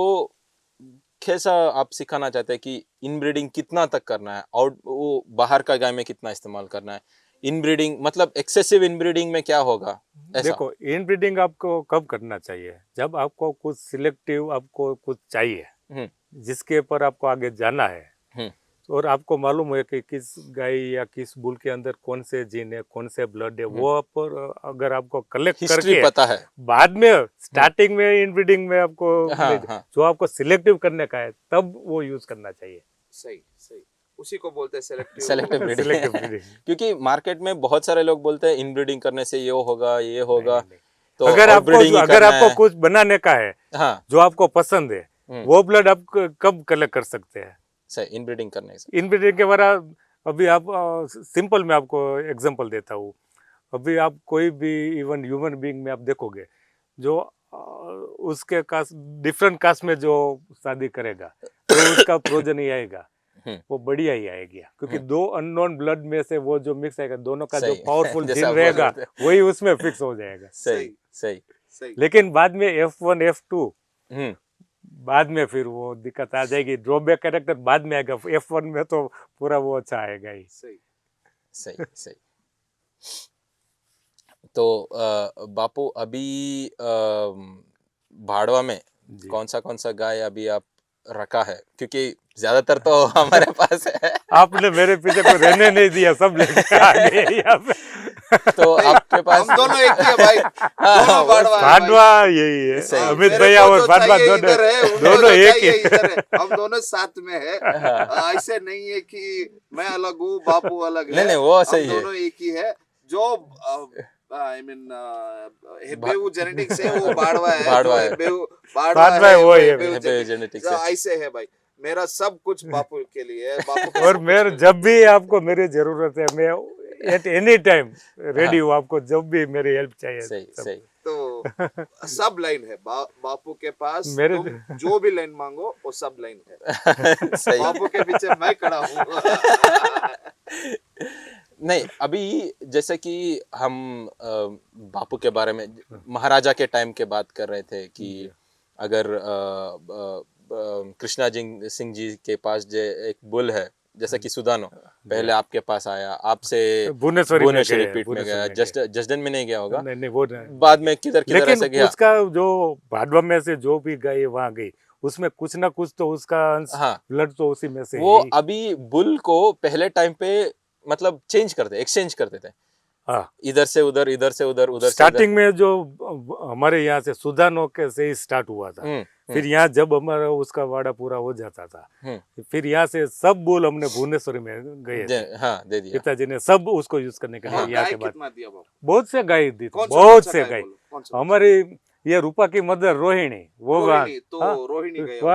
कैसा आप सिखाना चाहते हैं कि इन ब्रीडिंग कितना तक करना है, आउट वो बाहर का गाय में कितना इस्तेमाल करना है, इन ब्रीडिंग मतलब एक्सेसिव इन ब्रीडिंग में क्या होगा? देखो, इन ब्रीडिंग आपको कब करना चाहिए, जब आपको कुछ सिलेक्टिव आपको कुछ चाहिए, जिसके ऊपर आपको आगे जाना है और आपको मालूम है कि किस गाय या किस बुल के अंदर कौन से जीन है, कौन से ब्लड है, वो पर अगर आपको कलेक्ट करके पता है, बाद में स्टार्टिंग में इनब्रीडिंग में आपको जो आपको सिलेक्टिव करने का है तब वो यूज करना चाहिए। सही सही, उसी को बोलते हैं सेलेक्टिव ब्रीडिंग। क्योंकि मार्केट में बहुत सारे लोग बोलते हैं इनब्रीडिंग करने से ये होगा ये होगा। तो अगर आपको कुछ बनाने का है जो आपको पसंद है, वो ब्लड आप कब कलेक्ट कर सकते हैं? सही, इनब्रीडिंग करने से। इनब्रीडिंग के बारे अभी आप सिंपल मैं आपको एग्जांपल देता हूँ। अभी आप कोई भी इवन ह्यूमन बीइंग में आप देखोगे जो उसके कास्ट डिफरेंट कास्ट में जो शादी करेगा तो उसका प्रोजन ही आएगा, वो बढ़िया ही आएगी, क्योंकि दो अननोन ब्लड में से वो जो मिक्स आएगा, दोनों का जो पावरफुल जीन रहेगा वही उसमें फिक्स हो जाएगा। सही सही। लेकिन बाद में F1 F2 बाद में फिर वो दिक्कत आ जाएगी, ड्रॉबैक कैरेक्टर बाद में आएगा। F1 में तो पूरा वो अच्छा आएगा ही। सही सही सही। तो बापू अभी भाड़वा में कौन सा गाय अभी आप रखा है? क्योंकि ज्यादातर तो हमारे पास है। आपने मेरे पीछे को रहने नहीं दिया, सब लेके आ गए यहाँ पे। तो आपके पास हम दोनों एक ही है भाई, दोनों भाड़वा यही है। अमित भैया और भाड़वा दोनों एक ही है, हम दोनों साथ में है। ऐसे नहीं है कि मैं अलग हूँ बापू अलग है, नहीं वो सही है, दोनों एक ही है। जो आई मीन हेबेऊ जेनेटिक्स है वो भाड़वा है, भाड़वा है, भाड़वा है वो हेबेऊ जेनेटिक्स है। ऐसे है भाई, मेरा सब कुछ बापू के लिए है। बापू और मेरे जब भी आपको मेरी जरूरत है, मैं एट एनी टाइम रेडी हूँ, आपको जब भी मेरी हेल्प चाहिए। सही। तो सब लाइन है बापू के पास, तुम जो भी लाइन मांगो वो सब लाइन है। बापू के पीछे मैं खड़ा हूँ। नहीं, अभी जैसे कि हम बापू के बारे में महाराजा के टाइम के बात कर रहे थे कि अगर कृष्णा सिंह जी के पास जो एक बुल है, जैसा कि सुदानो पहले आपके पास आया, आपसे भुवनेश्वरी रिपीट में गया, जसडन में नहीं गया होगा, नहीं वो बाद में किधर ऐसे गया। उसका जो भाड़वा में से जो भी गई वहां गई, उसमें कुछ ना कुछ तो उसका ब्लड तो उसी में से। वो अभी बुल को पहले टाइम पे मतलब एक्सचेंज करते थे, इधर से उधर, इधर से उधर, उधर स्टार्टिंग में जो हमारे यहाँ से सुदानो के से ही स्टार्ट हुआ था। फिर यहाँ जब हमारा उसका वाड़ा पूरा हो जाता था, फिर यहाँ से सब बुल हमने भुवनेश्वरी में गए थे। दे दिया पिताजी ने सब उसको यूज करने के लिए। यहाँ के बाद बहुत से गाय दी, बहुत से गाय। हमारी ये रूपा की मदर रोहिणी, वो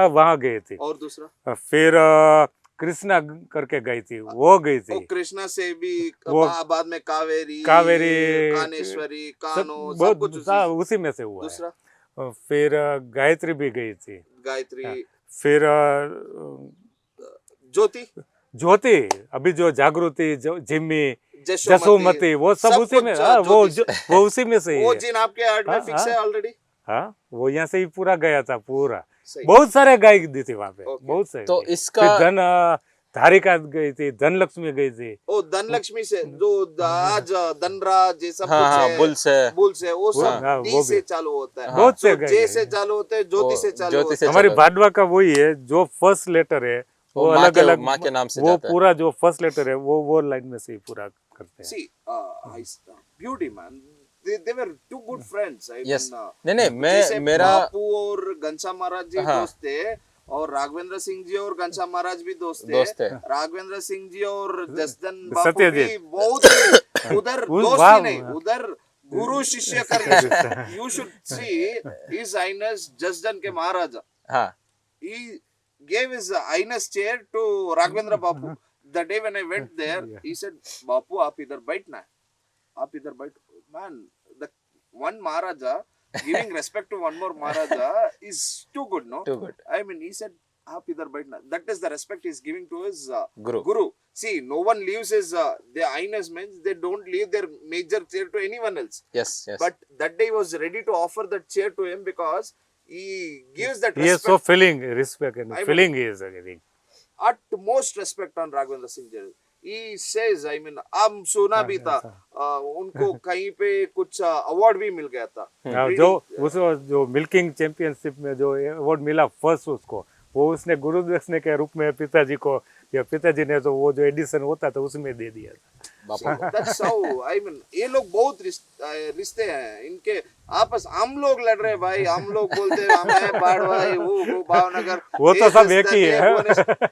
वहाँ गए थे। और दूसरा फिर कृष्णा करके गई थी, वो गई थी। कृष्णा से भी बाद में कावेरी, कानेश्वरी, कानो, सब कुछ उसी में से हुआ। दूसरा फिर गायत्री भी गई थी, गायत्री। फिर ज्योति, अभी जो जागृति, जिम्मी, जसोमती, वो सब उसी में। वो उसी में से। वो जिन आपके हार्ट में फिक्स है ऑलरेडी। हाँ, वो यहाँ से ही पूरा गया था पूरा। बहुत सारे गाय दी थी वहाँ पे, बहुत सारे। तो इसका धारिका गई थी, धनलक्ष्मी गई थी। ओ धनलक्ष्मी से जो आज धनराज ये सब बुल से वो सब डी से चालू होता है, बहुत से जे से चालू होते हैं, ज्योति से चालू होता है। हमारी भाड़वा का वही है, जो फर्स्ट लेटर है वो अलग अलग माँ के नाम से वो पूरा जो फर्स्ट लेटर है वो लाइन में से ही पूरा करते हैं। See, beauty man, they were two good friends. Yes. नहीं मेरा बापू और घनश्याम महाराज जी दोस्त थे, और राघवेंद्र सिंह जी और घनश्याम महाराज भी दोस्त थे। राघवेंद्र सिंह जी और जसदन बापू भी बहुत उधर दोस्त ही नहीं, उधर गुरु शिष्य कर। You should see His Highness Jasdan के महाराजा, he gave his highness chair to Raghavendra Bapu. The day when I went there, he said, "Bapu, आप इधर बैठना है, आप इधर बैठ." Man, the one Maharaja giving respect to one more Maharaja is too good, no? Too good. I mean, he said, "आप इधर बैठना." That is the respect he is giving to his guru. See, no one leaves his their highness means they don't leave their major chair to anyone else. Yes. But that day he was ready to offer that chair to him because he gives that respect. He is so feeling respect and feeling he is giving utmost respect on Raghavendra Singh Ji. He says, I mean, हम सुना भी था, उनको कहीं पे कुछ अवार्ड भी मिल गया था। जो मिल्किंग चैंपियनशिप में जो अवार्ड मिला फर्स्ट उसको, वो उसने गुरु दक्षिणे के रूप में पिताजी को, या पिताजी ने तो वो जो एडिशन होता था उसमें दे दिया था। That's how I mean, ये लोग बहुत रिश्ते हैं इनके आपस। हम लोग लड़ रहे भाई, हम लोग बोलते हैं मैं बाड़वा, वो भावनगर, वो तो सब एक ही है।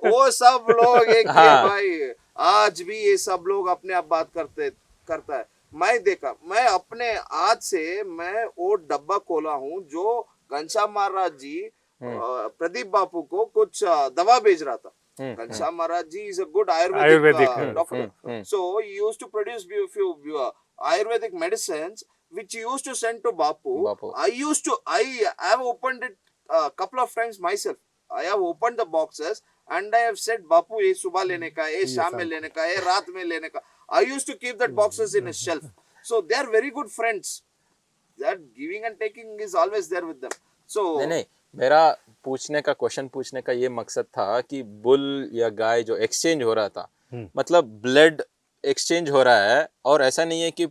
वो सब लोग एक ही है भाई। आज भी ये सब लोग अपने आप बात करता है। मैं देखा, मैं अपने आज से मैं वो डब्बा खोला हूँ जो घनश्याम महाराज जी प्रदीप बापू को कुछ दवा भेज रहा था। घनश्याम महाराज जी is a good Ayurvedic doctor. So he used to produce few Ayurvedic medicines which he used to send to Bapu. I have opened it a couple of times myself. I have opened the boxes and I have said, Bapu, ये सुबह लेने का, ये शाम में लेने का, ये रात में लेने का. I used to keep that boxes in a shelf. So they are very good friends. That giving and taking is always there with them. So नहीं, मेरा क्वेश्चन पूछने का ये मकसद था कि बुल या गाय जो एक्सचेंज हो रहा था, मतलब ब्लड एक्सचेंज हो रहा है, और ऐसा नहीं है कि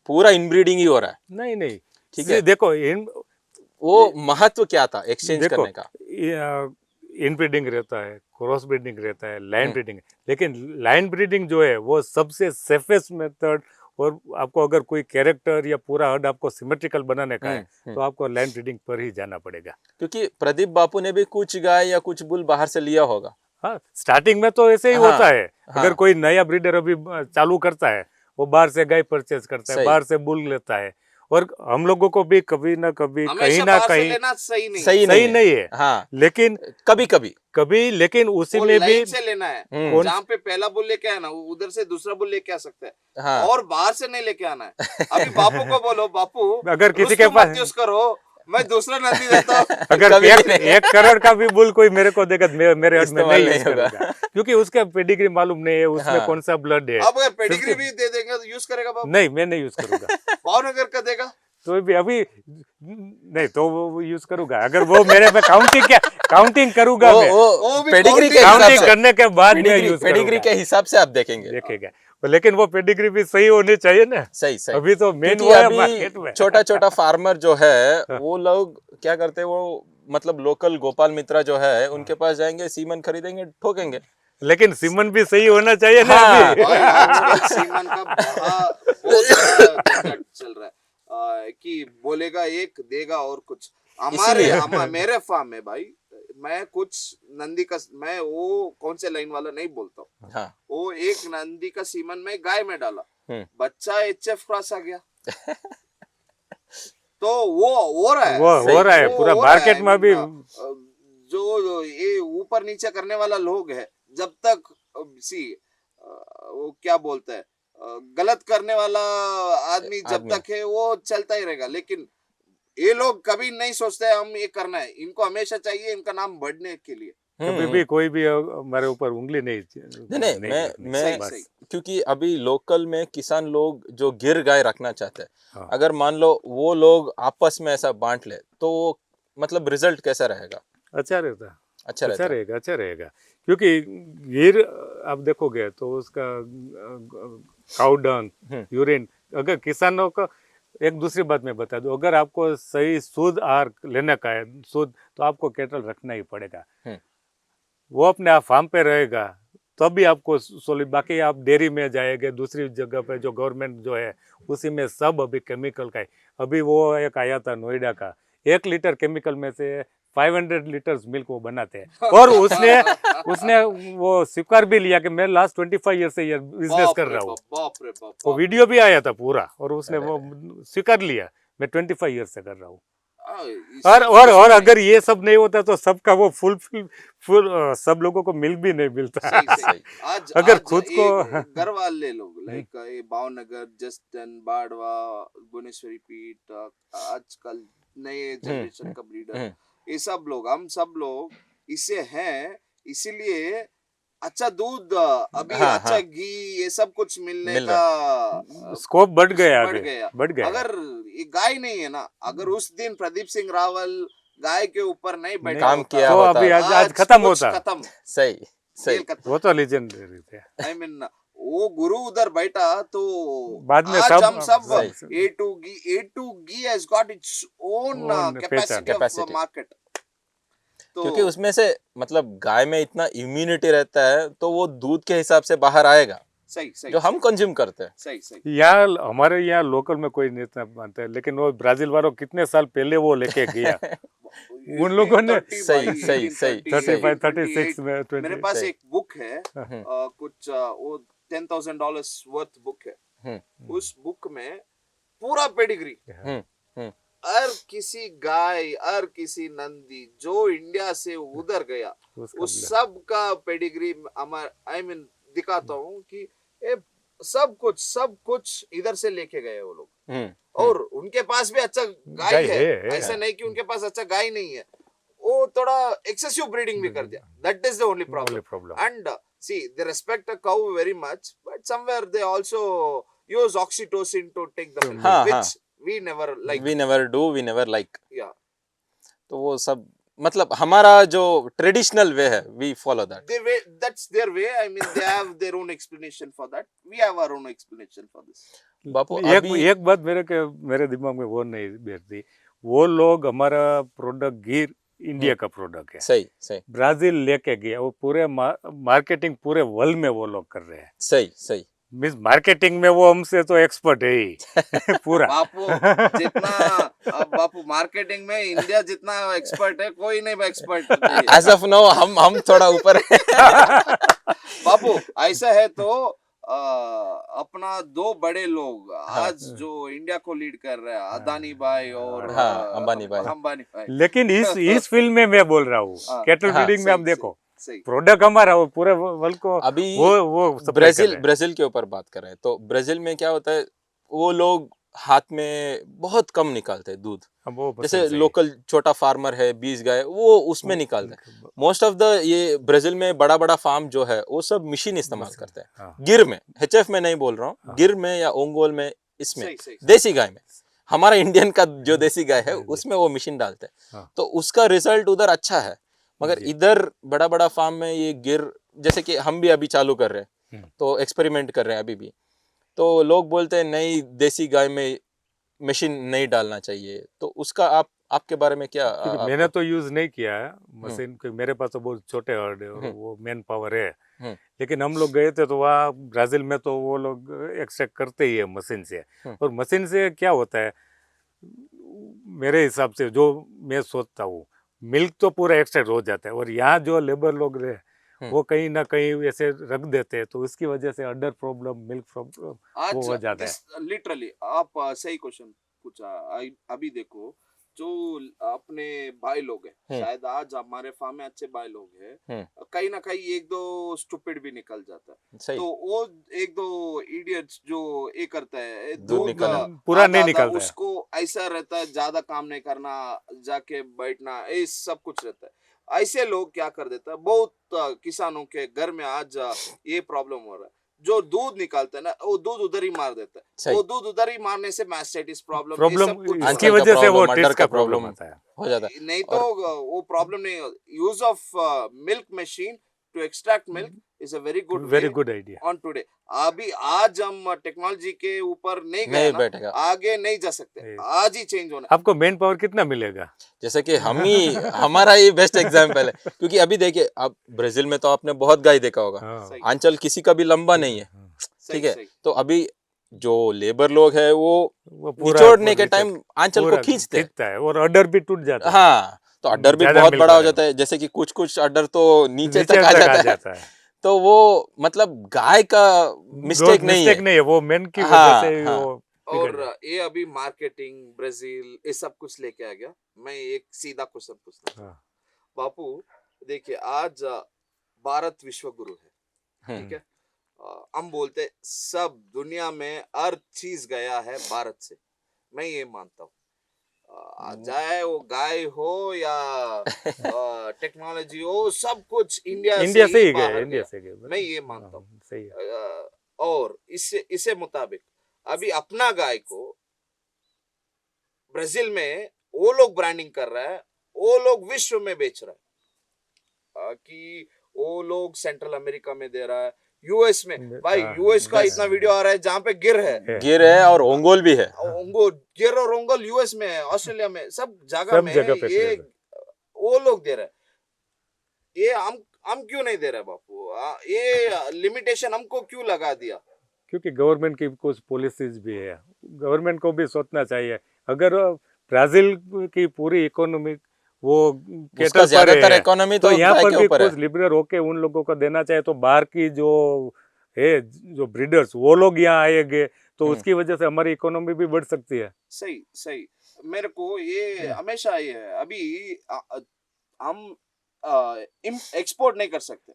पूरा इनब्रीडिंग ही हो रहा है। नहीं, ठीक है। देखो वो महत्व क्या था एक्सचेंज करने का? इनब्रीडिंग रहता है, क्रॉस ब्रीडिंग रहता है, लाइन ब्रीडिंग, लेकिन लाइन ब्रीडिंग जो है वो सबसे सेफेस्ट मेथड, और आपको अगर कोई कैरेक्टर या पूरा हर्ड आपको सिमेट्रिकल बनाने का है तो आपको लाइन ब्रीडिंग पर ही जाना पड़ेगा। क्योंकि प्रदीप बापू ने भी कुछ गाय या कुछ बुल बाहर से लिया होगा। हाँ, स्टार्टिंग में तो ऐसे ही होता है। अगर कोई नया ब्रीडर अभी चालू करता है, वो बाहर से गाय परचेज करता है, बाहर से बुल लेता है, और हम लोगों को भी कभी ना कभी कहीं ना कहीं सही नहीं है। हाँ, लेकिन कभी लेकिन उसी में भी से लेना है। जहाँ पे पहला बुल लेके आना, उधर से दूसरा बुल लेके आ सकते हैं। हाँ। और बाहर से नहीं लेके आना है। अभी बापू को बोलो, बापू अगर किसी के पास यूज करो, मैं दूसरा नदी देता हूँ। अगर 1 करोड़ का भी बुल कोई मेरे को देगा, मेरे हाथ में नहीं यूज करूंगा, क्योंकि उसका पेडिग्री मालूम नहीं है, उसमें कौन सा ब्लड है। अब अगर पेडिग्री भी दे देंगे तो यूज करेगा बाबू? नहीं, मैं नहीं यूज करूंगा। भावनगर का देगा तो भी अभी नहीं, तो वो यूज करूंगा। अगर वो मेरे पे काउंटिंग करूंगा, वो पेडिग्री के काउंटिंग करने के बाद मैं यूज करूंगा। पेडिग्री के हिसाब से आप देखेगा, लेकिन वो पेडिग्री भी सही होनी चाहिए ना। सही अभी तो मेन वो है मार्केट में। छोटा फार्मर जो है वो लोग क्या करते हैं, वो मतलब लोकल गोपाल मित्रा जो है उनके पास जाएंगे, सीमन खरीदेंगे, ठोकेंगे। लेकिन सीमन भी सही होना चाहिए ना। अभी सीमन का बहुत चल रहा है कि बोलेगा एक देगा और कुछ। मेरे फार्म में भाई, मैं कुछ नंदी का, मैं वो कौन से लाइन वाला नहीं बोलता हूँ। हाँ। वो एक नंदी का सीमन में गाय में डाला, बच्चा HF क्रॉस आ गया। तो वो हो रहा है पूरा मार्केट में भी। जो ये ऊपर नीचे करने वाला लोग है, जब तक वो क्या बोलते हैं, गलत करने वाला आदमी जब तक है वो चलता ही रहेगा। लेकिन ये लोग कभी नहीं सोचते हम ये करना है, इनको हमेशा चाहिए इनका नाम बढ़ने के लिए। कभी भी कोई भी हमारे ऊपर उंगली नहीं। मैं क्योंकि अभी लोकल में किसान लोग जो गिर गाय रखना चाहते हैं, अगर मान लो वो लोग आपस में ऐसा बांट ले तो मतलब रिजल्ट कैसा रहेगा? अच्छा रहेगा, क्योंकि गिर आप देखोगे तो उसका काउ डंग, यूरिन, अगर किसानों को एक दूसरी बात मैं बता दूं, अगर आपको सही शुद्ध आहार लेने का है तो आपको कैटल रखना ही पड़ेगा। वो अपने आप फार्म पे रहेगा तभी आपको सोलिड। बाकी आप डेयरी में जाएंगे, दूसरी जगह पे जो गवर्नमेंट जो है उसी में सब अभी केमिकल का है। अभी वो एक आया था नोएडा का, 1 लीटर केमिकल में से 500 लीटर्स मिल्क वो बनाते हैं, और उसने वो स्वीकार भी लिया कि मैं लास्ट 25 ईयर से ये बिजनेस कर रहा हूँ। वो वीडियो भी आया था पूरा, और उसने वो स्वीकार लिया मैं 25 ईयर से कर रहा हूँ। और अगर ये सब नहीं होता तो सबका वो फुल सब लोगों को मिल्क भी नहीं मिलता। अगर खुद को घर वाले लोग लाइक भावनगर, जस्टन, बाड़वा, भुवनेश्वरी पीठ, आजकल नए जनरेशन का ब्रीडर, ये सब लोग, हम सब लोग इसे हैं, इसीलिए अच्छा दूध अभी अच्छा घी ये सब कुछ मिलने का स्कोप बढ़ गया। अगर ये गाय नहीं है ना, अगर उस दिन प्रदीप सिंह रावल गाय के ऊपर नहीं बैठा काम किया तो अभी आज खत्म होता। सही वो तो लेजेंडरी थे। आई मीन वो गुरु उधर बैठा तो बाद में सब A2 ghee has got its own capacity of market. तो क्योंकि उसमें से मतलब गाय में इतना इम्यूनिटी रहता है तो वो दूध के हिसाब से बाहर आएगा, सही सही जो हम कंज्यूम करते हैं। सही सही यहाँ हमारे यहाँ लोकल में कोई नहीं इतना मानता है, लेकिन वो ब्राजील वालों कितने साल पहले वो लेके गया उन लोगों ने। 1830 सही, भाई, सही, 1830, सही, 35 1828 36 में मेरे 20 पास सही। एक बुक है हम्म, कुछ वो $10,000 वर्थ बुक है। हम्म, उस बुक में पूरा पेडिग्री, हम्म, हम्म, हर किसी गाय, हर किसी नंदी जो इंडिया से उधर गया उसका उस सब का पेडिग्री आई मीन दिखाता हूँ कि ये सब कुछ इधर से लेके गए वो लोग। और उनके पास भी अच्छा गाय गाय है, है। ऐसा नहीं कि उनके पास अच्छा गाय नहीं है, वो थोड़ा एक्सेसिव ब्रीडिंग भी कर दिया। That is the only problem. And see they respect a cow very much, but somewhere they also use oxytocin to take the milk, हाँ, which we never like. we never like. Yeah. तो वो सब मतलब हमारा जो ट्रेडिशनल वे है, we follow that. That's their way. I mean, they have their own explanation for that. We have our own explanation for this. बापू एक बात मेरे दिमाग में वो नहीं बैठती, वो लोग हमारा प्रोडक्ट गिर इंडिया का प्रोडक्ट है, सही सही ब्राजील लेके गया, वो पूरे मार्केटिंग पूरे वर्ल्ड में वो लोग कर रहे हैं। सही मीन्स मार्केटिंग में वो हमसे तो एक्सपर्ट है ही पूरा। बापू मार्केटिंग में इंडिया जितना एक्सपर्ट है कोई नहीं एक्सपर्ट। एज ऑफ नाउ हम थोड़ा ऊपर है। बापू ऐसा है तो अपना दो बड़े लोग आज जो इंडिया को लीड कर रहे हैं, अदानी भाई और अंबानी भाई। लेकिन इस फील्ड में मैं बोल रहा हूँ, कैटल ब्रीडिंग में आप देखो प्रोडक्ट हमारा वो पूरे वर्ल्ड को अभी वो ब्राजील के ऊपर बात कर रहे हैं तो ब्राजील में क्या होता है, वो लोग हाथ में बहुत कम निकालते हैं दूध। जैसे लोकल छोटा फार्मर है 20 गाय, वो उसमें निकालते हैं। मोस्ट ऑफ द ये ब्राजील में बड़ा बड़ा फार्म जो है वो सब मशीन इस्तेमाल करते हैं। गिर में, HF में नहीं बोल रहा हूँ, गिर में या ओंगोल में, इसमें देसी गाय में, हमारा इंडियन का जो देसी गाय है उसमें वो मशीन डालते हैं, तो उसका रिजल्ट उधर अच्छा है। मगर इधर बड़ा बड़ा फार्म में ये गिर, जैसे कि हम भी अभी चालू कर रहे हैं तो एक्सपेरिमेंट कर रहे हैं अभी भी, तो लोग बोलते हैं नहीं देसी गाय में मशीन नहीं डालना चाहिए, तो उसका आपके बारे में क्या? मैंने तो यूज नहीं किया है मशीन, मेरे पास तो बहुत छोटे हर्ड है और वो मैन पावर है। लेकिन हम लोग गए थे तो वहाँ ब्राजील में तो वो लोग एक्सट्रैक्ट करते ही है मशीन से। और मशीन से क्या होता है मेरे हिसाब से, जो मैं सोचता हूँ, मिल्क तो पूरा एक्सट्रैक्ट हो जाता है, और यहाँ जो लेबर लोग रहे वो कहीं ना कहीं ऐसे रख देते हैं, तो उसकी वजह से अडर प्रॉब्लम, मिल्क प्रॉब्लम वो हो जाता है। लिटरली आप सही क्वेश्चन पूछा। अभी देखो जो अपने भाई लोग हैं, शायद आज हमारे फार्म में अच्छे भाई लोग हैं, कहीं ना कहीं एक दो स्टूपिड भी निकल जाता है, तो वो एक दो इडियट्स जो ये करता है दूध पूरा नहीं निकलता है, उसको ऐसा रहता है ज्यादा काम नहीं करना, जाके बैठना, ये सब कुछ रहता है। ऐसे लोग क्या कर देता है, बहुत किसानों के घर में आज ये प्रॉब्लम हो रहा है, जो दूध निकालता है ना वो दूध उधर ही मार देता है, वो दूध उधर ही मारने से मास्टाइटिस प्रॉब्लम इसकी वजह से वो टेस्ट का प्रॉब्लम होता है, हो जाता है। नहीं तो वो प्रॉब्लम नहीं। Use of milk machine to extract milk is a very good idea on today. अभी आज हम टेक्नोलॉजी के ऊपर नहीं बैठेगा, आगे नहीं जा सकते, आज ही चेंज होना। आपको मैन पावर कितना मिलेगा? जैसे कि हमारा ये बेस्ट एग्जांपल है, क्योंकि अभी देखिए अब ब्राजील में तो आपने बहुत गाय देखा होगा, आंचल किसी का भी लंबा नहीं है, ठीक है, तो अभी जो लेबर लोग है वो निचोड़ने के टाइम आंचल को खींचते हैं और अडर भी टूट जाता है। हाँ, तो अडर भी बहुत बड़ा हो जाता है, जैसे कि कुछ अडर तो नीचे तक आ जाता है। तो वो मतलब गाय का मिस्टेक नहीं है, वो मेन की वजह से वो। और ये अभी मार्केटिंग ब्राजील ये सब कुछ लेके आ गया। मैं एक सीधा क्वेश्चन पूछता हूँ बापू, देखिए आज भारत विश्व गुरु है, ठीक है, हम बोलते सब दुनिया में हर चीज गया है भारत से, मैं ये मानता हूँ, चाहे वो गाय हो या टेक्नोलॉजी हो, सब कुछ इंडिया से ही गया, मैं ये मानता हूँ, सही है। और इससे मुताबिक अभी अपना गाय को ब्राजील में वो लोग ब्रांडिंग कर रहा है, वो लोग विश्व में बेच रहा है, कि वो लोग सेंट्रल अमेरिका में दे रहा है, यूएस में। भाई यूएस का इतना वीडियो आ रहा है जहाँ पे गिर है और ओंगोल भी है, गिर और ओंगोल यूएस में है, ऑस्ट्रेलिया में, सब जगह में ये वो लोग दे रहे हैं। ये हम क्यों नहीं दे रहे बापू? ये लिमिटेशन हमको क्यों लगा दिया? क्योंकि गवर्नमेंट की कुछ पॉलिसीज भी है, गवर्नमेंट को भी सोचना चाहिए। अगर ब्राजील की पूरी इकोनॉमी वो उसका ज्यादातर इकोनॉमी तो तो यहाँ गाय पर के भी ऊपर है। कुछ लिबरल होके उन लोगों को देना चाहिए। तो बाहर की जो है, जो ब्रीडर्स, वो लोग यहाँ आएंगे तो उसकी वजह से हमारी इकोनॉमी भी बढ़ सकती है। सही सही। मेरे को ये हमेशा ये है, अभी हम एक्सपोर्ट नहीं कर सकते,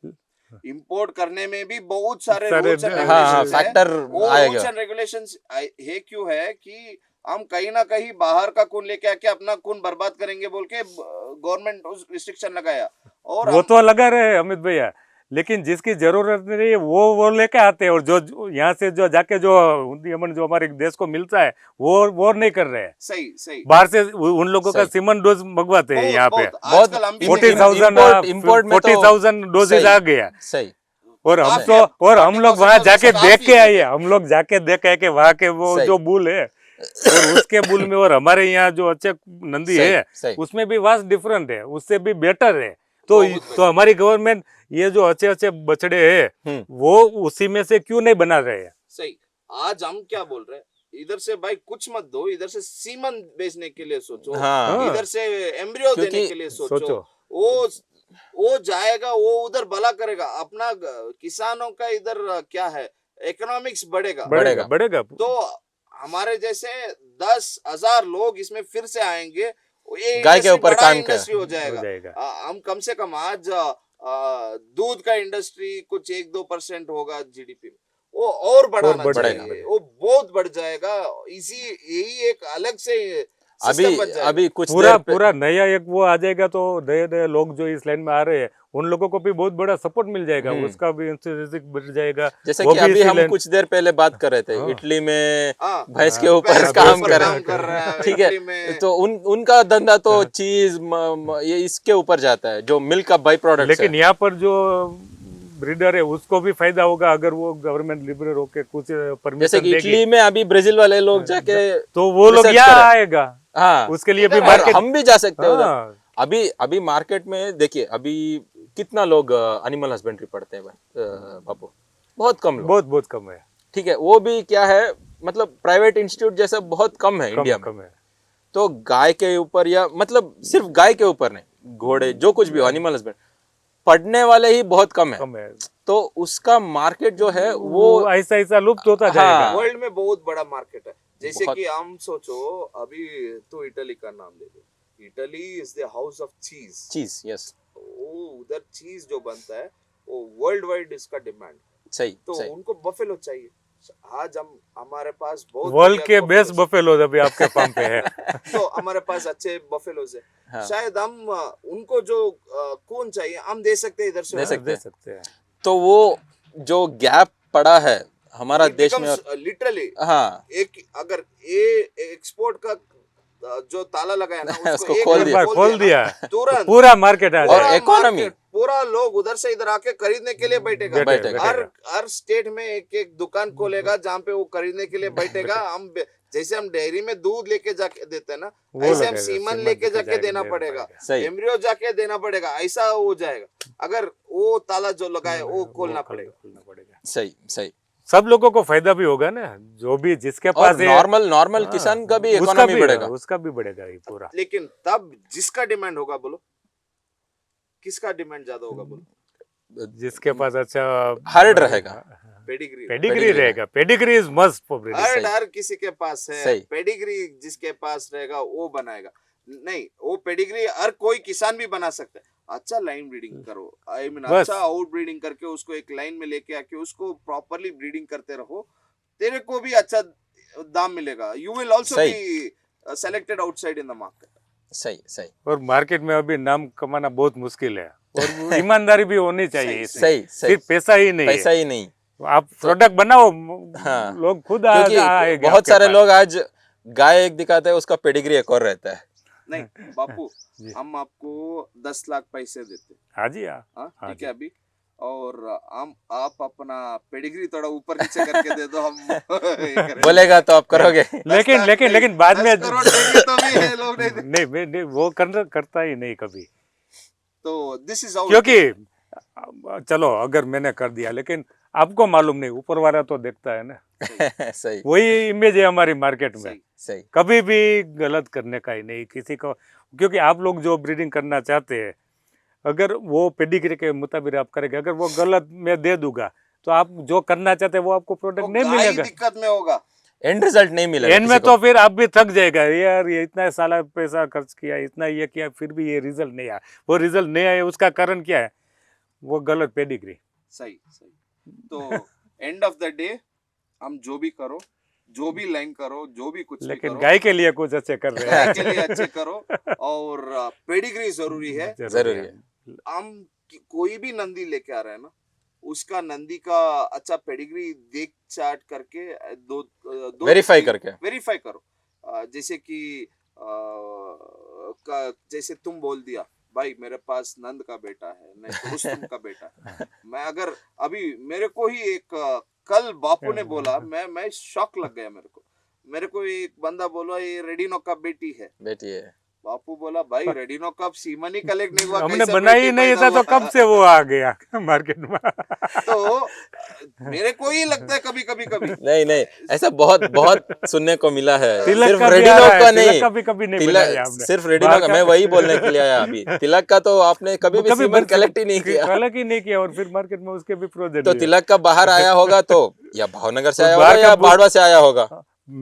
इंपोर्ट करने में भी बहुत सारे रूल्स एंड रेगुलेशंस है। फैक्टर वो रूल्स एंड रेगुलेशंस है क्यों है कि हम कहीं ना कहीं बाहर का खून लेके आके अपना खून बर्बाद करेंगे बोल के गवर्नमेंट उस रिस्ट्रिक्शन लगाया। और वो तो लगा रहे हैं अमित भैया, लेकिन जिसकी जरूरत नहीं है वो लेके आते हैं, और जो यहाँ से जो जाके जो हमारे देश को मिलता है वो नहीं कर रहे हैं। सही सही। बाहर से उन लोगों का सीमन डोज मंगवाते हैं यहाँ पे। बहुत 40,000 डोजेज आ गया। सही। और हम लोग वहाँ जाके देख के आए, हम लोग जाके देख के आए कि वहाँ के वो जो बुल है और उसके बुल में और हमारे यहाँ जो अच्छे नंदी है उसमें भी वास्ट डिफरेंट है, उससे भी बेटर है। तो हमारी गवर्नमेंट ये जो अच्छे अच्छे बछड़े हैं वो उसी में से क्यों नहीं बना रहे हैं? सही। आज हम क्या बोल रहे हैं, इधर से भाई कुछ मत दो, इधर से सीमन बेचने के लिए सोचो। हाँ। इधर से एम्ब्रियो देने के लिए सोचो। वो जाएगा, वो उधर भला करेगा अपना। किसानों का इधर क्या है, इकोनॉमिक्स बढ़ेगा। तो हमारे जैसे 10,000 लोग इसमें फिर से आएंगे, गाय के ऊपर काम इंडस्ट्री हो जाएगा। हम कम से कम आज दूध का इंडस्ट्री कुछ 1-2% होगा जीडीपी में, वो और बढ़ाना चाहिए, वो बहुत बढ़ जाएगा। यही एक अलग से अभी कुछ पूरा नया एक वो आ जाएगा, तो नए लोग जो इस लाइन में आ रहे हैं उन लोगों को भी बहुत बड़ा सपोर्ट मिल जाएगा, उसका भी बढ़ जाएगा। जैसे कि अभी हम कुछ देर पहले बात कर रहे थे, इटली में भैंस के ऊपर काम कर रहे हैं, ठीक है। तो उनका धंधा तो चीज ये इसके ऊपर जाता है, जो मिल्क का बाई प्रोडक्ट। लेकिन यहाँ पर जो ब्रीडर है उसको भी फायदा होगा अगर वो गवर्नमेंट लिबरल होके कुछ परमिशन जैसे कि इटली में अभी ब्राजील वाले लोग जाके तो वो लोग यहाँ आएगा। हाँ, उसके लिए भी मार्केट हम भी जा सकते हैं उधर। अभी मार्केट में देखिए, अभी कितना लोग एनिमल हस्बेंड्री पढ़ते हैं बापू? बहुत कम लोग, बहुत कम है। ठीक है, वो भी क्या है, मतलब प्राइवेट इंस्टीट्यूट जैसे बहुत कम है इंडिया में। तो गाय के ऊपर, या मतलब सिर्फ गाय के ऊपर नहीं, घोड़े जो कुछ भी हो, एनिमल हस्बेंड पढ़ने वाले ही बहुत कम है। तो उसका मार्केट जो है वो ऐसा लुप्त होता जाएगा। वर्ल्ड में बहुत बड़ा मार्केट है। जैसे कि हम सोचो, अभी तो इटली का नाम ले लो, Italy is the house of cheese. Yes, वो उधर चीज जो बनता है वो वर्ल्ड वाइड इसका डिमांड। सही। तो उनको बफेलो चाहिए। आज हमारे पास बहुत वर्ल्ड के बेस्ट बफेलोज अभी आपके फार्म पे है। तो हमारे पास अच्छे बफेलोज है। हाँ। शायद हम उनको जो खून चाहिए हम दे सकते हैं, इधर से दे सकते हैं। तो वो जो गैप पड़ा है हमारा देश में, लिटरली एक अगर ये एक्सपोर्ट का जो ताला लगाया ना उसको खोल दिया तुरंत पूरा मार्केट आ जाएगा, इकोनॉमी पूरा लोग उधर से इधर आके खरीदने के लिए बैठेगा। हर स्टेट में एक दुकान खोलेगा जहाँ पे वो खरीदने के लिए बैठेगा। हम जैसे हम डेयरी में दूध लेके जाके देते हैं ना, ऐसे हम सीमन लेके जाके देना पड़ेगा, एम्ब्रियो जाके देना पड़ेगा, ऐसा हो जाएगा। अगर वो ताला जो लगाए वो खोलना पड़ेगा। सही। सब लोगों को फायदा भी होगा ना, जो भी जिसके पास नॉर्मल किसान का भी इकोनॉमी बढ़ेगा, उसका भी बढ़ेगा ये पूरा। लेकिन तब जिसका डिमांड होगा, बोलो किसका डिमांड ज्यादा होगा? बोलो जिसके पास अच्छा हर्ड रहेगा, पेडिग्री रहेगा। Pedigree is must for breeding. हर किसी के पास है पेडिग्री, जिसके पास रहेगा वो बनाएगा। नहीं, वो पेडिग्री हर कोई किसान भी बना सकता है। अच्छा लाइन ब्रीडिंग करो, आई मीन अच्छा आउट ब्रीडिंग करके उसको एक लाइन में लेके आके उसको प्रॉपरली ब्रीडिंग करते रहो, तेरे को भी अच्छा दाम मिलेगा। You will also be selected outside in the market. सही। और मार्केट में अभी नाम कमाना बहुत मुश्किल है, और ईमानदारी भी होनी चाहिए। सही। सिर्फ पैसा ही नहीं, आप प्रोडक्ट बनाओ, लोग खुद आएंगे। बहुत सारे लोग आज गाय एक दिखाते हैं, उसका पेडिग्री एक और रहता है। नहीं बापू, हम आपको 10 लाख पैसे देते। हाँ जी, ठीक है अभी, और आप अपना पेडिग्री थोड़ा ऊपर नीचे करके दे दो, हम बोलेगा तो आप करोगे। लेकिन बाद में तो भी है लोग नहीं वो करता ही नहीं कभी। तो दिस इज हाउ, क्योंकि चलो अगर मैंने कर दिया, लेकिन आपको मालूम नहीं, ऊपर वाला तो देखता है ना। सही वही इमेज है हमारी मार्केट में। सही सही कभी भी गलत करने का ही नहीं किसी को, क्योंकि आप लोग जो ब्रीडिंग करना चाहते हैं, अगर वो पेडिग्री के मुताबिक आप करेंगे, अगर वो गलत मैं दे दूंगा तो आप जो करना चाहते हैं वो आपको प्रोडक्ट वो नहीं गाय मिलेगा। दिक्कत में होगा। एंड रिजल्ट नहीं मिलेगा एंड किसी में को। तो फिर आप भी थक जाएगा, यार ये इतना साला पैसा खर्च किया, इतना ये किया, फिर भी ये रिजल्ट नहीं आया। वो रिजल्ट नहीं आया उसका कारण क्या है? वो गलत पेडिग्री। सही सही। तो एंड ऑफ द डे हम जो भी करो, जो भी लाइन करो, जो भी कुछ भी लेकिन करो, गाय के लिए कुछ अच्छे कर रहे गाय हैं। के लिए अच्छे करो। और पेडिग्री जरूरी है। जरूरी है। हम कोई भी नंदी लेके आ रहे हैं ना, उसका नंदी का अच्छा पेडिग्री देख चार्ट करके दो वेरीफाई करके वेरीफाई करो। जैसे कि जैसे तुम बोल दिया भाई मेरे पास नंद का बेटा है, नहीं तो रुस्तम का बेटा है। मैं अगर अभी मेरे को ही एक कल बापू ने बोला, मैं शॉक लग गया मेरे को एक बंदा बोला ये रेडिनो का बेटी है। बापू बोला भाई रेडिनो कप सीमन ही कलेक्ट नहीं हुआ, हमने बनाई ही नहीं था तो कब से वो आ गया मार्केट में। तो मेरे को ही लगता है कभी कभी नहीं ऐसा बहुत बहुत सुनने को मिला है। तिलक सिर्फ का रेडिनो का नहीं, तिलक का भी कभी नहीं बनाया आपने। सिर्फ रेडिनो का मैं वही बोलने के लिए आया अभी। तिलक का तो आपने कभी भी सीमन कलेक्ट ही नहीं किया। कलेक्ट ही नहीं किया और फिर मार्केट में उसके भी प्रोजेक्ट। तो तिलक का बाहर आया होगा तो या भावनगर से आया होगा या बाड़वा से आया होगा।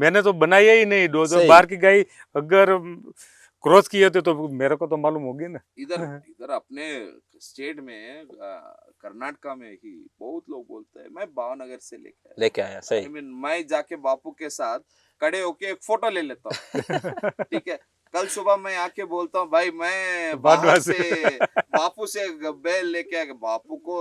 मैंने तो बनाया ही नहीं। दो बाहर की गाय अगर क्रॉस किए थे तो मेरे को तो मालूम होगी ना। इधर अपने स्टेट में कर्नाटका में ही बहुत लोग बोलते हैं मैं भावनगर से लेके आया। सही। मैं जाके बापू के साथ खड़े होके एक फोटो ले लेता हूँ। ठीक है, कल सुबह मैं आके बोलता हूँ भाई मैं बाहर से बापू से बैल लेके आया। बापू को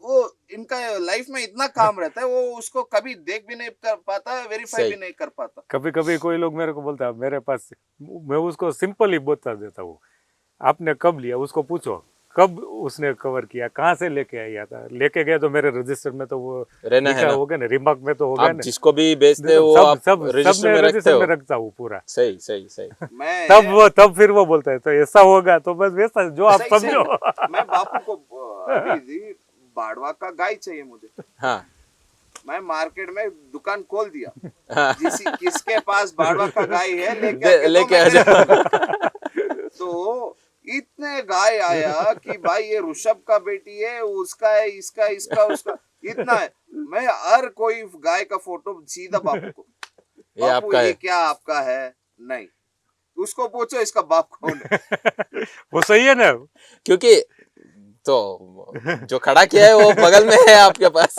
वो इनका लाइफ में इतना काम रहता है, वो उसको कभी देख भी नहीं कर पाता, वेरीफाई भी नहीं कर पाता। कभी कभी कोई लोग मेरे को बोलता है मेरे पास, मैं उसको सिंपल ही बता देता हूँ, आपने कब लिया उसको पूछो, कब उसने कवर किया, कहाँ से लेके आया था, लेके गया तो मेरे रजिस्टर में तो वो लिखा होगा ना, रिमार्क में तो होगा ना। जिसको भी बेचते हो वो आप रजिस्टर में रखता हूँ पूरा। सही। तब फिर वो बोलता है तो ऐसा होगा, तो बस वैसा जो आप समझो। मैं बापू को बाड़वा का गाय चाहिए मुझे। हाँ। मैं मार्केट में दुकान खोल दिया। किसके पास बाड़वा का गाय है लेके आ जाओ। तो इतने गाय आया कि भाई ये ऋषभ का बेटी है, उसका है, इसका उसका इतना है। मैं हर कोई गाय का फोटो सीधा बापू को, ये आपका है क्या आपका है? नहीं, उसको पूछो इसका बाप कौन है। वो सही है ना, क्योंकि तो जो खड़ा किया है वो बगल में है आपके पास।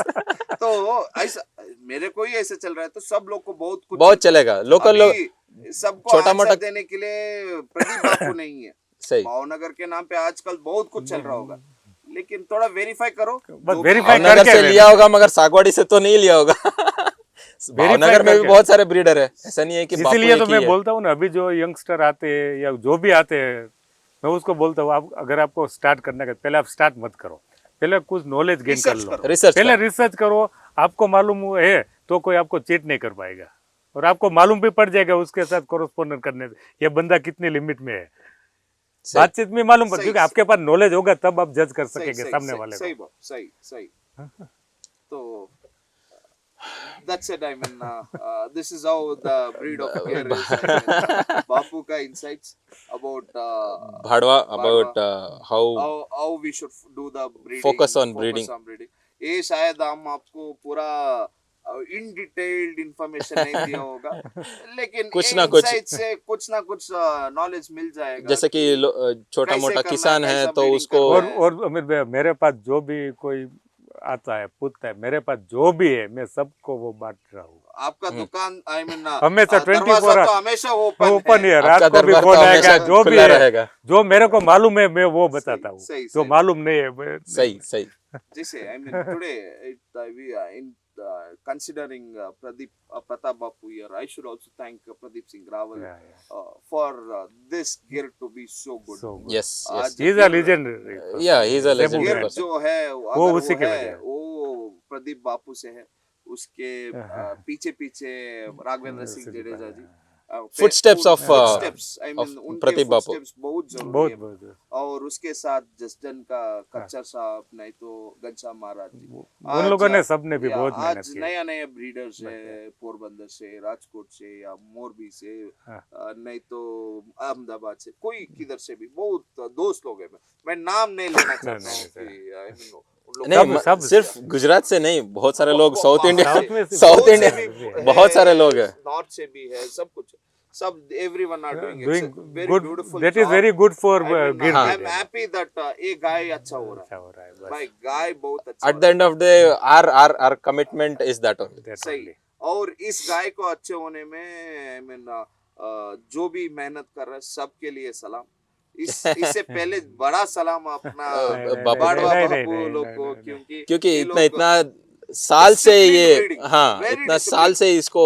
तो ऐसा मेरे को ही ऐसे चल रहा है, तो सब लोग को बहुत चलेगा। लोकल लोग सबको छोटा मोटा देने के लिए प्रदीप बापू नहीं है। सही। भावनगर के नाम पे आजकल बहुत कुछ चल रहा होगा, लेकिन थोड़ा वेरीफाई करो। भावनगर से लिया होगा मगर सागवाड़ी से तो नहीं लिया होगा। भावनगर में भी बहुत सारे ब्रीडर है, ऐसा नहीं है कि इसीलिए तो मैं बोलता हूँ ना, अभी जो यंगस्टर आते हैं या जो भी आते हैं, मैं उसको बोलता हूँ आप अगर आपको स्टार्ट करना है, पहले आप स्टार्ट मत करो, पहले कुछ नॉलेज गेन कर लो, पहले रिसर्च करो। आपको मालूम है तो कोई आपको चीट नहीं कर पाएगा, और आपको मालूम भी पड़ जाएगा उसके साथ कोरेस्पोंडेंट करने से ये बंदा कितनी लिमिट में है। बातचीत में मालूम पड़, क्योंकि आपके पास नॉलेज होगा तब आप जज कर सकेंगे सामने वाले को। सही। तो that's it. I mean, this is how the breed of care is. Bapu ka insights about Bhadwa, about how we should do the breeding. Focus on breeding. ये शायद हम आपको पूरा इन डिटेल्ड इंफॉर्मेशन नहीं दिया होगा, लेकिन कुछ ना कुछ नॉलेज मिल जाएगा। जैसे कि छोटा मोटा किसान है तो उसको, और मेरे पास जो भी कोई आता है पूछता है, मेरे पास जो भी है मैं सबको वो बांट रहा हूँ। आपका दुकान हमेशा 24 तो हमेशा ओपन है, रात को भी फोन आएगा, जो भी है, जो मेरे को मालूम है मैं वो बताता हूँ, जो मालूम नहीं है। सही। जैसे today we are in considering Pratap Bapu here, I should also thank Pradeep Singh Rawal for this gear to be so good. Yes. He is a legend. Yeah, he is a legend. जो है वो उसी के वजह, वो प्रदीप बापू से है। उसके पीछे Raghavendra Singh Jadeja ji, footsteps of footsteps, I mean उनके प्रदीप बापू। फुटस्टेप्स बहुत जरूरी बहुत है। बहुत और उसके साथ जसडन का कच्चर साहब, नहीं तो घनश्याम महाराज जी, उन लोगों ने सबने भी या बहुत मेहनत आज की। नया नया ब्रीडर्स है, पोरबंदर से, राजकोट से या मोरबी से, नहीं तो अहमदाबाद से, कोई किधर से भी बहुत दोस्त लोग हैं। मैं नाम नहीं लेना चाहता हूँ कि आई मीन नहीं सब सिर्फ गुजरात से नहीं, बहुत सारे लोग साउथ इंडिया, में साउथ इंडिया बहुत सारे लोग हैं, नॉर्थ से भी है, सब कुछ, सब everyone are doing doing very good, beautiful that job. is very good for I mean, गिर I'm happy that ये गाय अच्छा हो रहा है, भाई गाय बहुत अच्छा at the end of the day our commitment is that only. सही। और इस गाय को अच्छे होने में आई मीन जो भी मेहनत कर रहा है सबके लिए सलाम। इससे पहले बड़ा सलाम अपना बाड़वा बापू लोग को, क्योंकि इतना साल से ये, हाँ very इतना साल से इसको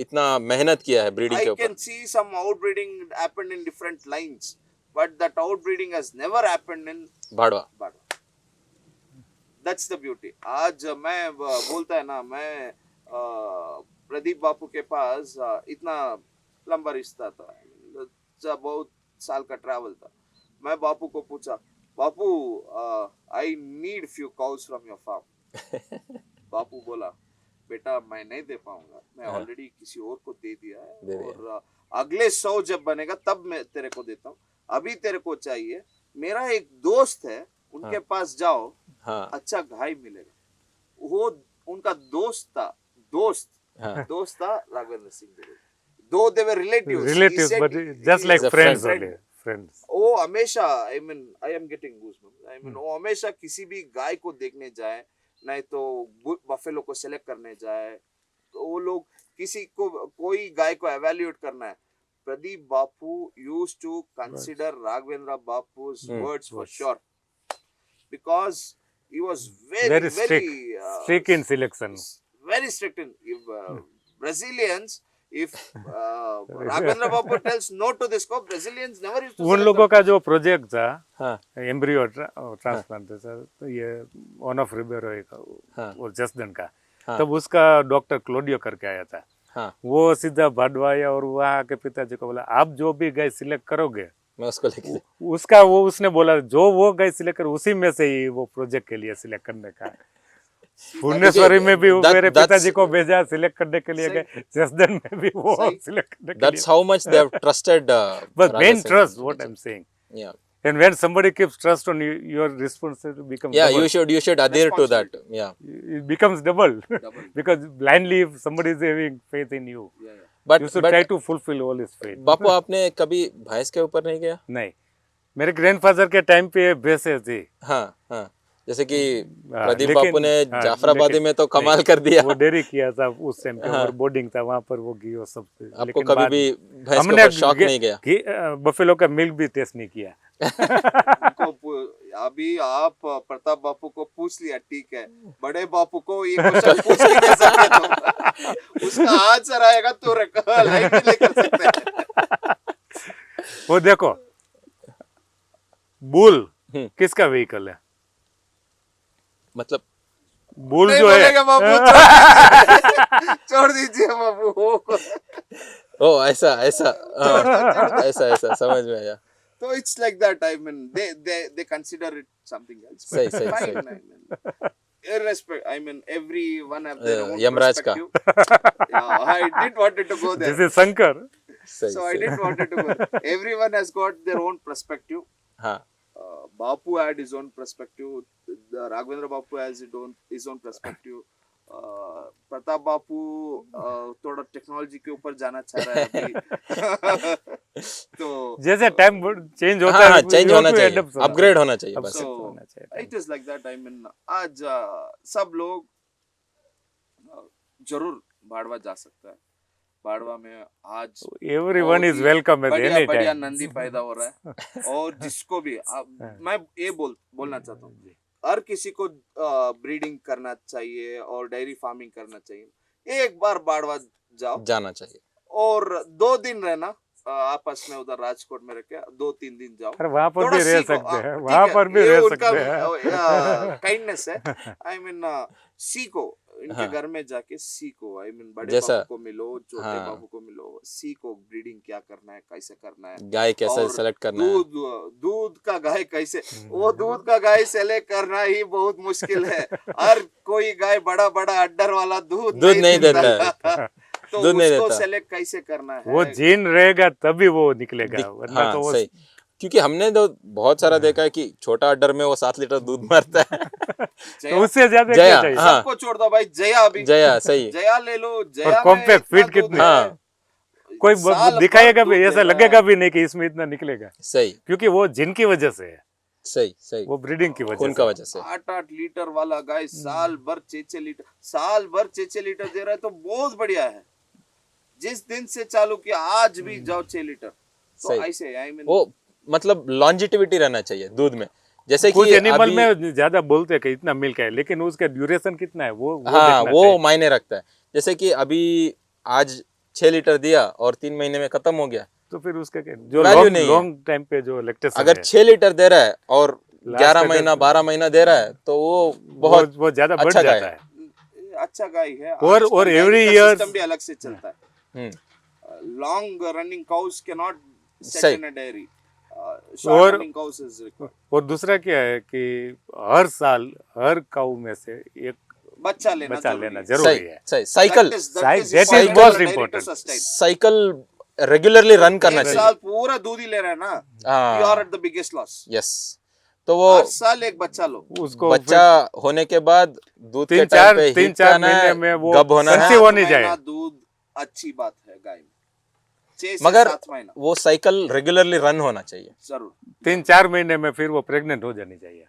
इतना मेहनत किया है ब्रीडिंग के I ऊपर। can see some outbreeding happened in different lines, but that outbreeding has never happened in भाड़वा। That's the beauty. आज मैं बोलता है ना, मैं प्रदीप बापू के पास इतना लंबा रिश्ता था, जब बहुत साल का ट्रैवल था। मैं बापू को पूछा, Bapu I need few cows from your farm. Bapu बोला, बेटा मैं नहीं दे पाऊंगा, मैं ऑलरेडी किसी और को दे दिया है, और अगले 100 जब बनेगा तब मैं तेरे को देता हूँ, अभी तेरे को चाहिए। मेरा एक दोस्त है, उनके पास जाओ, अच्छा गाय मिलेगा। वो उनका दोस्त था, दोस्त था राघवेंद्र सिंह दुबे। दो they were relatives, but just like friends only, friends. वो हमेशा I mean I am getting goosebumps, I mean वो हमेशा किसी भी गाय को देखने जाए, नहीं तो बफेलो को सेलेक्ट करने जाए, तो वो लोग किसी को कोई गाय को एवेल्यूएट करना है, Pradeep Bapu used to consider Raghavendra बापू's words for sure, because he was very strict in selection, very strict in Brazilians. If Raghavendra Babu tells no to this crop, Brazilians never used to. उन लोगों का जो प्रोजेक्ट था एम्ब्रियो ट्रांसप्लांट, सर ये वन ऑफ रिबेरो का और जसदन का, तब उसका डॉक्टर क्लोडियो करके आया था। वो सीधा भाडवाया और वहाँ के पिताजी को बोला, आप जो भी गाय सिलेक्ट करोगे मैं उसको लेके, उसका वो उसने बोला जो वो गाय सिलेक्ट कर उसी में से ही वो प्रोजेक्ट के लिए सिलेक्ट करने का। भुवनेश्वरी में भी मेरे पिताजी को भेजा सिलेक्ट करने के लिए गए, जसदन में भी वो सिलेक्ट करने के लिए। That's how much they have trusted. But main trust, what I'm saying. Yeah. And when somebody keeps trust on you, your responsibility becomes double. You should adhere to that. Yeah. It becomes double. Because blindly if somebody is having faith in you, But you should try to fulfill all his faith. बापू आपने कभी भैंस के ऊपर नहीं गया? नहीं, मेरे ग्रैंडफादर के टाइम पे भैंसें थी। हाँ, जैसे कि प्रदीप बापू ने जाफराबादी में तो कमाल कर दिया। वो डेयरी किया था उस टाइम पे, और बोर्डिंग था वहाँ पर, वो घी और सब। आपको कभी भी भैंस के ऊपर शौक नहीं गया? बफेलो का मिल्क भी टेस्ट नहीं किया। अभी आप प्रताप बापू को पूछ लिया, ठीक है, बड़े बापू को ये क्वेश्चन पूछ नहीं दे सकते, तो उसका आंसर आएगा तो लाइफ में लेकर सकते हैं। वो देखो, बुल किसका व्हीकल है? मतलब बुल जो है, छोड़ दीजिए बाबू। ओ ऐसा समझ में आया। So it's like that. I mean, they consider it something else. सही। I mean, I mean, everyone have their own Yamraj का। Yeah, I didn't wanted to go there. This is Shankar. So I didn't wanted to go there. Everyone has got their own perspective. हाँ. Bapu had his own perspective. Raghavendra Bapu has his own perspective. Pratap बापू थोड़ा टेक्नोलॉजी के ऊपर जाना चाह रहा है अभी। तो जैसे टाइम चेंज होता है, चेंज होना चाहिए, अपग्रेड होना चाहिए बस। It is like that. I mean आज सब लोग जरूर भाड़वा जा सकता है। भाड़वा में आज everyone is welcome at any time. बढ़िया नंदी पैदा हो रहा है, और जिसको भी मैं ये बोलना चाहता हूँ, हर किसी को ब्रीडिंग करना चाहिए और डेयरी फार्मिंग करना चाहिए। एक बार बाड़वा जाना चाहिए, और 2 दिन रहना आपस में, उधर राजकोट में रह के 2-3 दिन जाओ, वहाँ पर भी रह सकते हैं, वहाँ पर भी रह सकते हैं। काइंडनेस है। आई मीन सीखो, इनके हाँ। घर में जाके सीखो, आई मीन बड़े जैसा- बाबू को मिलो, छोटे हाँ। बाबू को मिलो, सीखो ब्रीडिंग क्या करना है, कैसे करना है, गाय कैसे और सेलेक्ट करना है। दूध का गाय कैसे, वो दूध का गाय सेलेक्ट करना ही बहुत मुश्किल है। हर कोई गाय बड़ा बड़ा अड्डर वाला दूध नहीं देता है। तो दूध नहीं उसको देता। सेलेक्ट कैसे करना है, वो जीन रहेगा तभी वो निकलेगा, वरना हाँ तो वो सही, क्योंकि हमने तो बहुत सारा देखा है कि छोटा अड्डर में वो 7 लीटर दूध मारता है। तो उससे ज्यादा जया, क्या चाहिए। हाँ। सबको छोड़ दो भाई, जया भी, जया सही, जया ले लो, और जया में कॉम्पैक्ट इतना फीट दूध कितनी, है, हाँ कोई साल भर दिखाएगा भी, दूध ऐसा दे रहा लगेगा है। भी नहीं कि इसमें इतना निकलेगा, सही क्योंकि वो जिनकी वजह से है, सही सही, वो ब्रीडिंग की खून वजह का से। वजह से। 8-8 लीटर वाला गाय साल भर 6-6 लीटर, साल भर 6-6 लीटर दे रहा है, तो बहुत बढ़िया है। जिस दिन से चालू किया आज भी जाओ 6 लीटर, तो सही। ऐसे आई मीन वो मतलब लॉन्जिटिविटी रहना चाहिए दूध में, जैसे कुछ कि एनिमल अभी में ज्यादा बोलते हैं कि इतना मिल्क है, लेकिन उसका ड्यूरेशन कितना है वो हाँ देखना वो चाहिए। मायने रखता है। जैसे कि अभी आज 6 लीटर दिया और 3 महीने में खत्म हो गया, तो फिर उसका क्या, जो Value लॉन्ग नहीं है। लॉन्ग टाइम पे जो लैक्टेशन अगर है, 6 लीटर दे रहा है और Last 11 अगर- महीना 12 महीना दे रहा है तो वो बहुत वो ज्यादा बढ़ अच्छा गाय जाता है। है। अच्छा गाय है। और आजकल every dairy का year- सिस्टम भी अलग से चलता है। Hmm, long running cows can not set सही। इन अ डेयरी, और- short running cows is required. और दूसरा क्या है कि हर साल हर काऊ में से एक बच्चा लेना बच्चा जरूरी लेना है। जरूरी सही है। सही, cycle That That is important most for dairy to important. sustain. Cycle regularly run करना एक चाहिए। साल पूरा दूध ही ले रहा है ना, यू आर हाँ at the biggest loss. Yes, तो वो हर साल एक बच्चा लो, उसको बच्चा होने के बाद दूध के तीन टाइम चार पे तीन हिट चार आना है, महीने में वो गब होना है, कंसीव होने 7 जाए। महीना दूध अच्छी बात है गाय में, 6 से मगर 7 महीना वो साइकिल रेगुलरली रन होना चाहिए। जरूर। 3-4 महीने में फिर वो प्रेग्नेंट हो जानी चाहिए।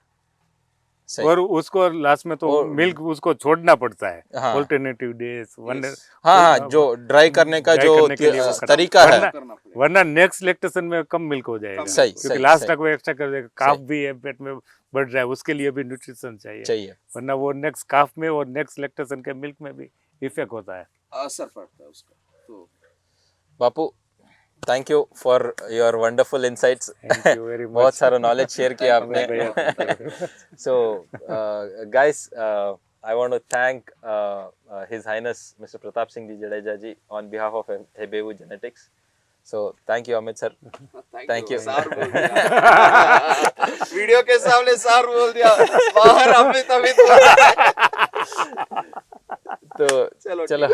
सही। और उसको लास्ट में तो और- मिल्क उसको छोड़ना पड़ता है, हाँ। Alternative days one. Yes. हाँ हाँ, जो ड्राई करने का ड्राई जो करने के लिए वो करना- तरीका है, वरना- करना पड़ेगा। वरना नेक्स्ट लैक्टेशन में कम मिल्क हो जाएगा, कम सही, क्योंकि सही, लास्ट सही। तक वो एक्स्ट्रा कर देगा। काफ भी है पेट में बढ़ रहा है, उसके लिए भी न्यूट्रिशन चाहिए, चाहिए। वरना वो नेक्स्ट काफ में और नेक्स्ट लैक्टेशन के मिल्क में भी इफेक्ट होता है। असर पड़ता है उसका। तो Bapu, thank you for your wonderful insights. Thank you very much. बहुत सारा नॉलेज शेयर किया आपने। भैया, thank you. So, guys, I want to thank His Highness Mr. Pratap Singh Ji Jadeja ji on behalf of Hebevu Genetics. So, thank you, Amit sir. Thank you. सार बोल दिया। वीडियो के सामने सार बोल दिया, बाहर अमित अमित बोल दिया। तो चलो चलो,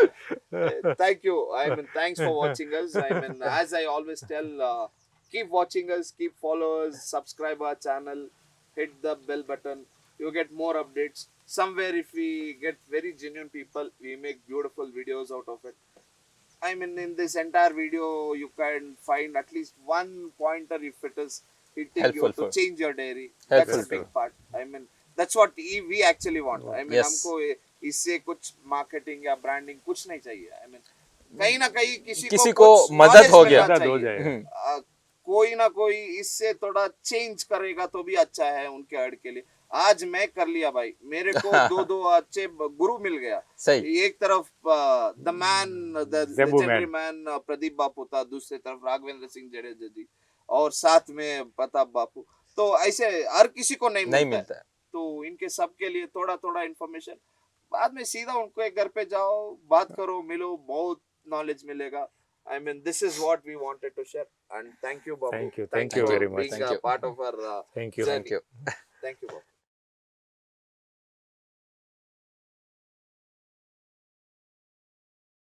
thank you, I mean thanks for watching us. I mean, as I always tell, keep watching us, keep follow us, subscribe our channel, hit the bell button, you get more updates. Somewhere if we get very genuine people, we make beautiful videos out of it. I mean, in this entire video you can find at least one pointer if it is hitting Helpful you to for- change your dairy. That's a Helpful big for- part. I mean, that's what we actually want. I mean, Yes. हमको इससे कुछ मार्केटिंग या ब्रांडिंग कुछ नहीं चाहिए। I mean, कहीं ना कहीं किसी किसी को को कुछ मदद knowledge हो मिलना गया। मदद हो चाहिए। जाए। कोई ना कोई इससे थोड़ा चेंज करेगा तो भी अच्छा है उनके हर्ड के लिए। आज मैं कर लिया भाई, मेरे को दो अच्छे गुरु मिल गया। सही। एक तरफ the man, the Zebu legendary man Pradeep Bapu था, दूसरी तरफ राघवेंद्र सिंह जडेजा जी, और साथ में प्रताप बापू। तो ऐसे हर किसी को नहीं मिलता है। तो इनके सबके लिए थोड़ा थोड़ा इन्फॉर्मेशन, बाद में सीधा उनको एक घर पे जाओ, बात करो, मिलो, बहुत नॉलेज मिलेगा। I mean, this is what we wanted to share, and thank you, Babu. Thank you very much. Being Thank a you. part of our Thank you. journey. Thank you. Thank you.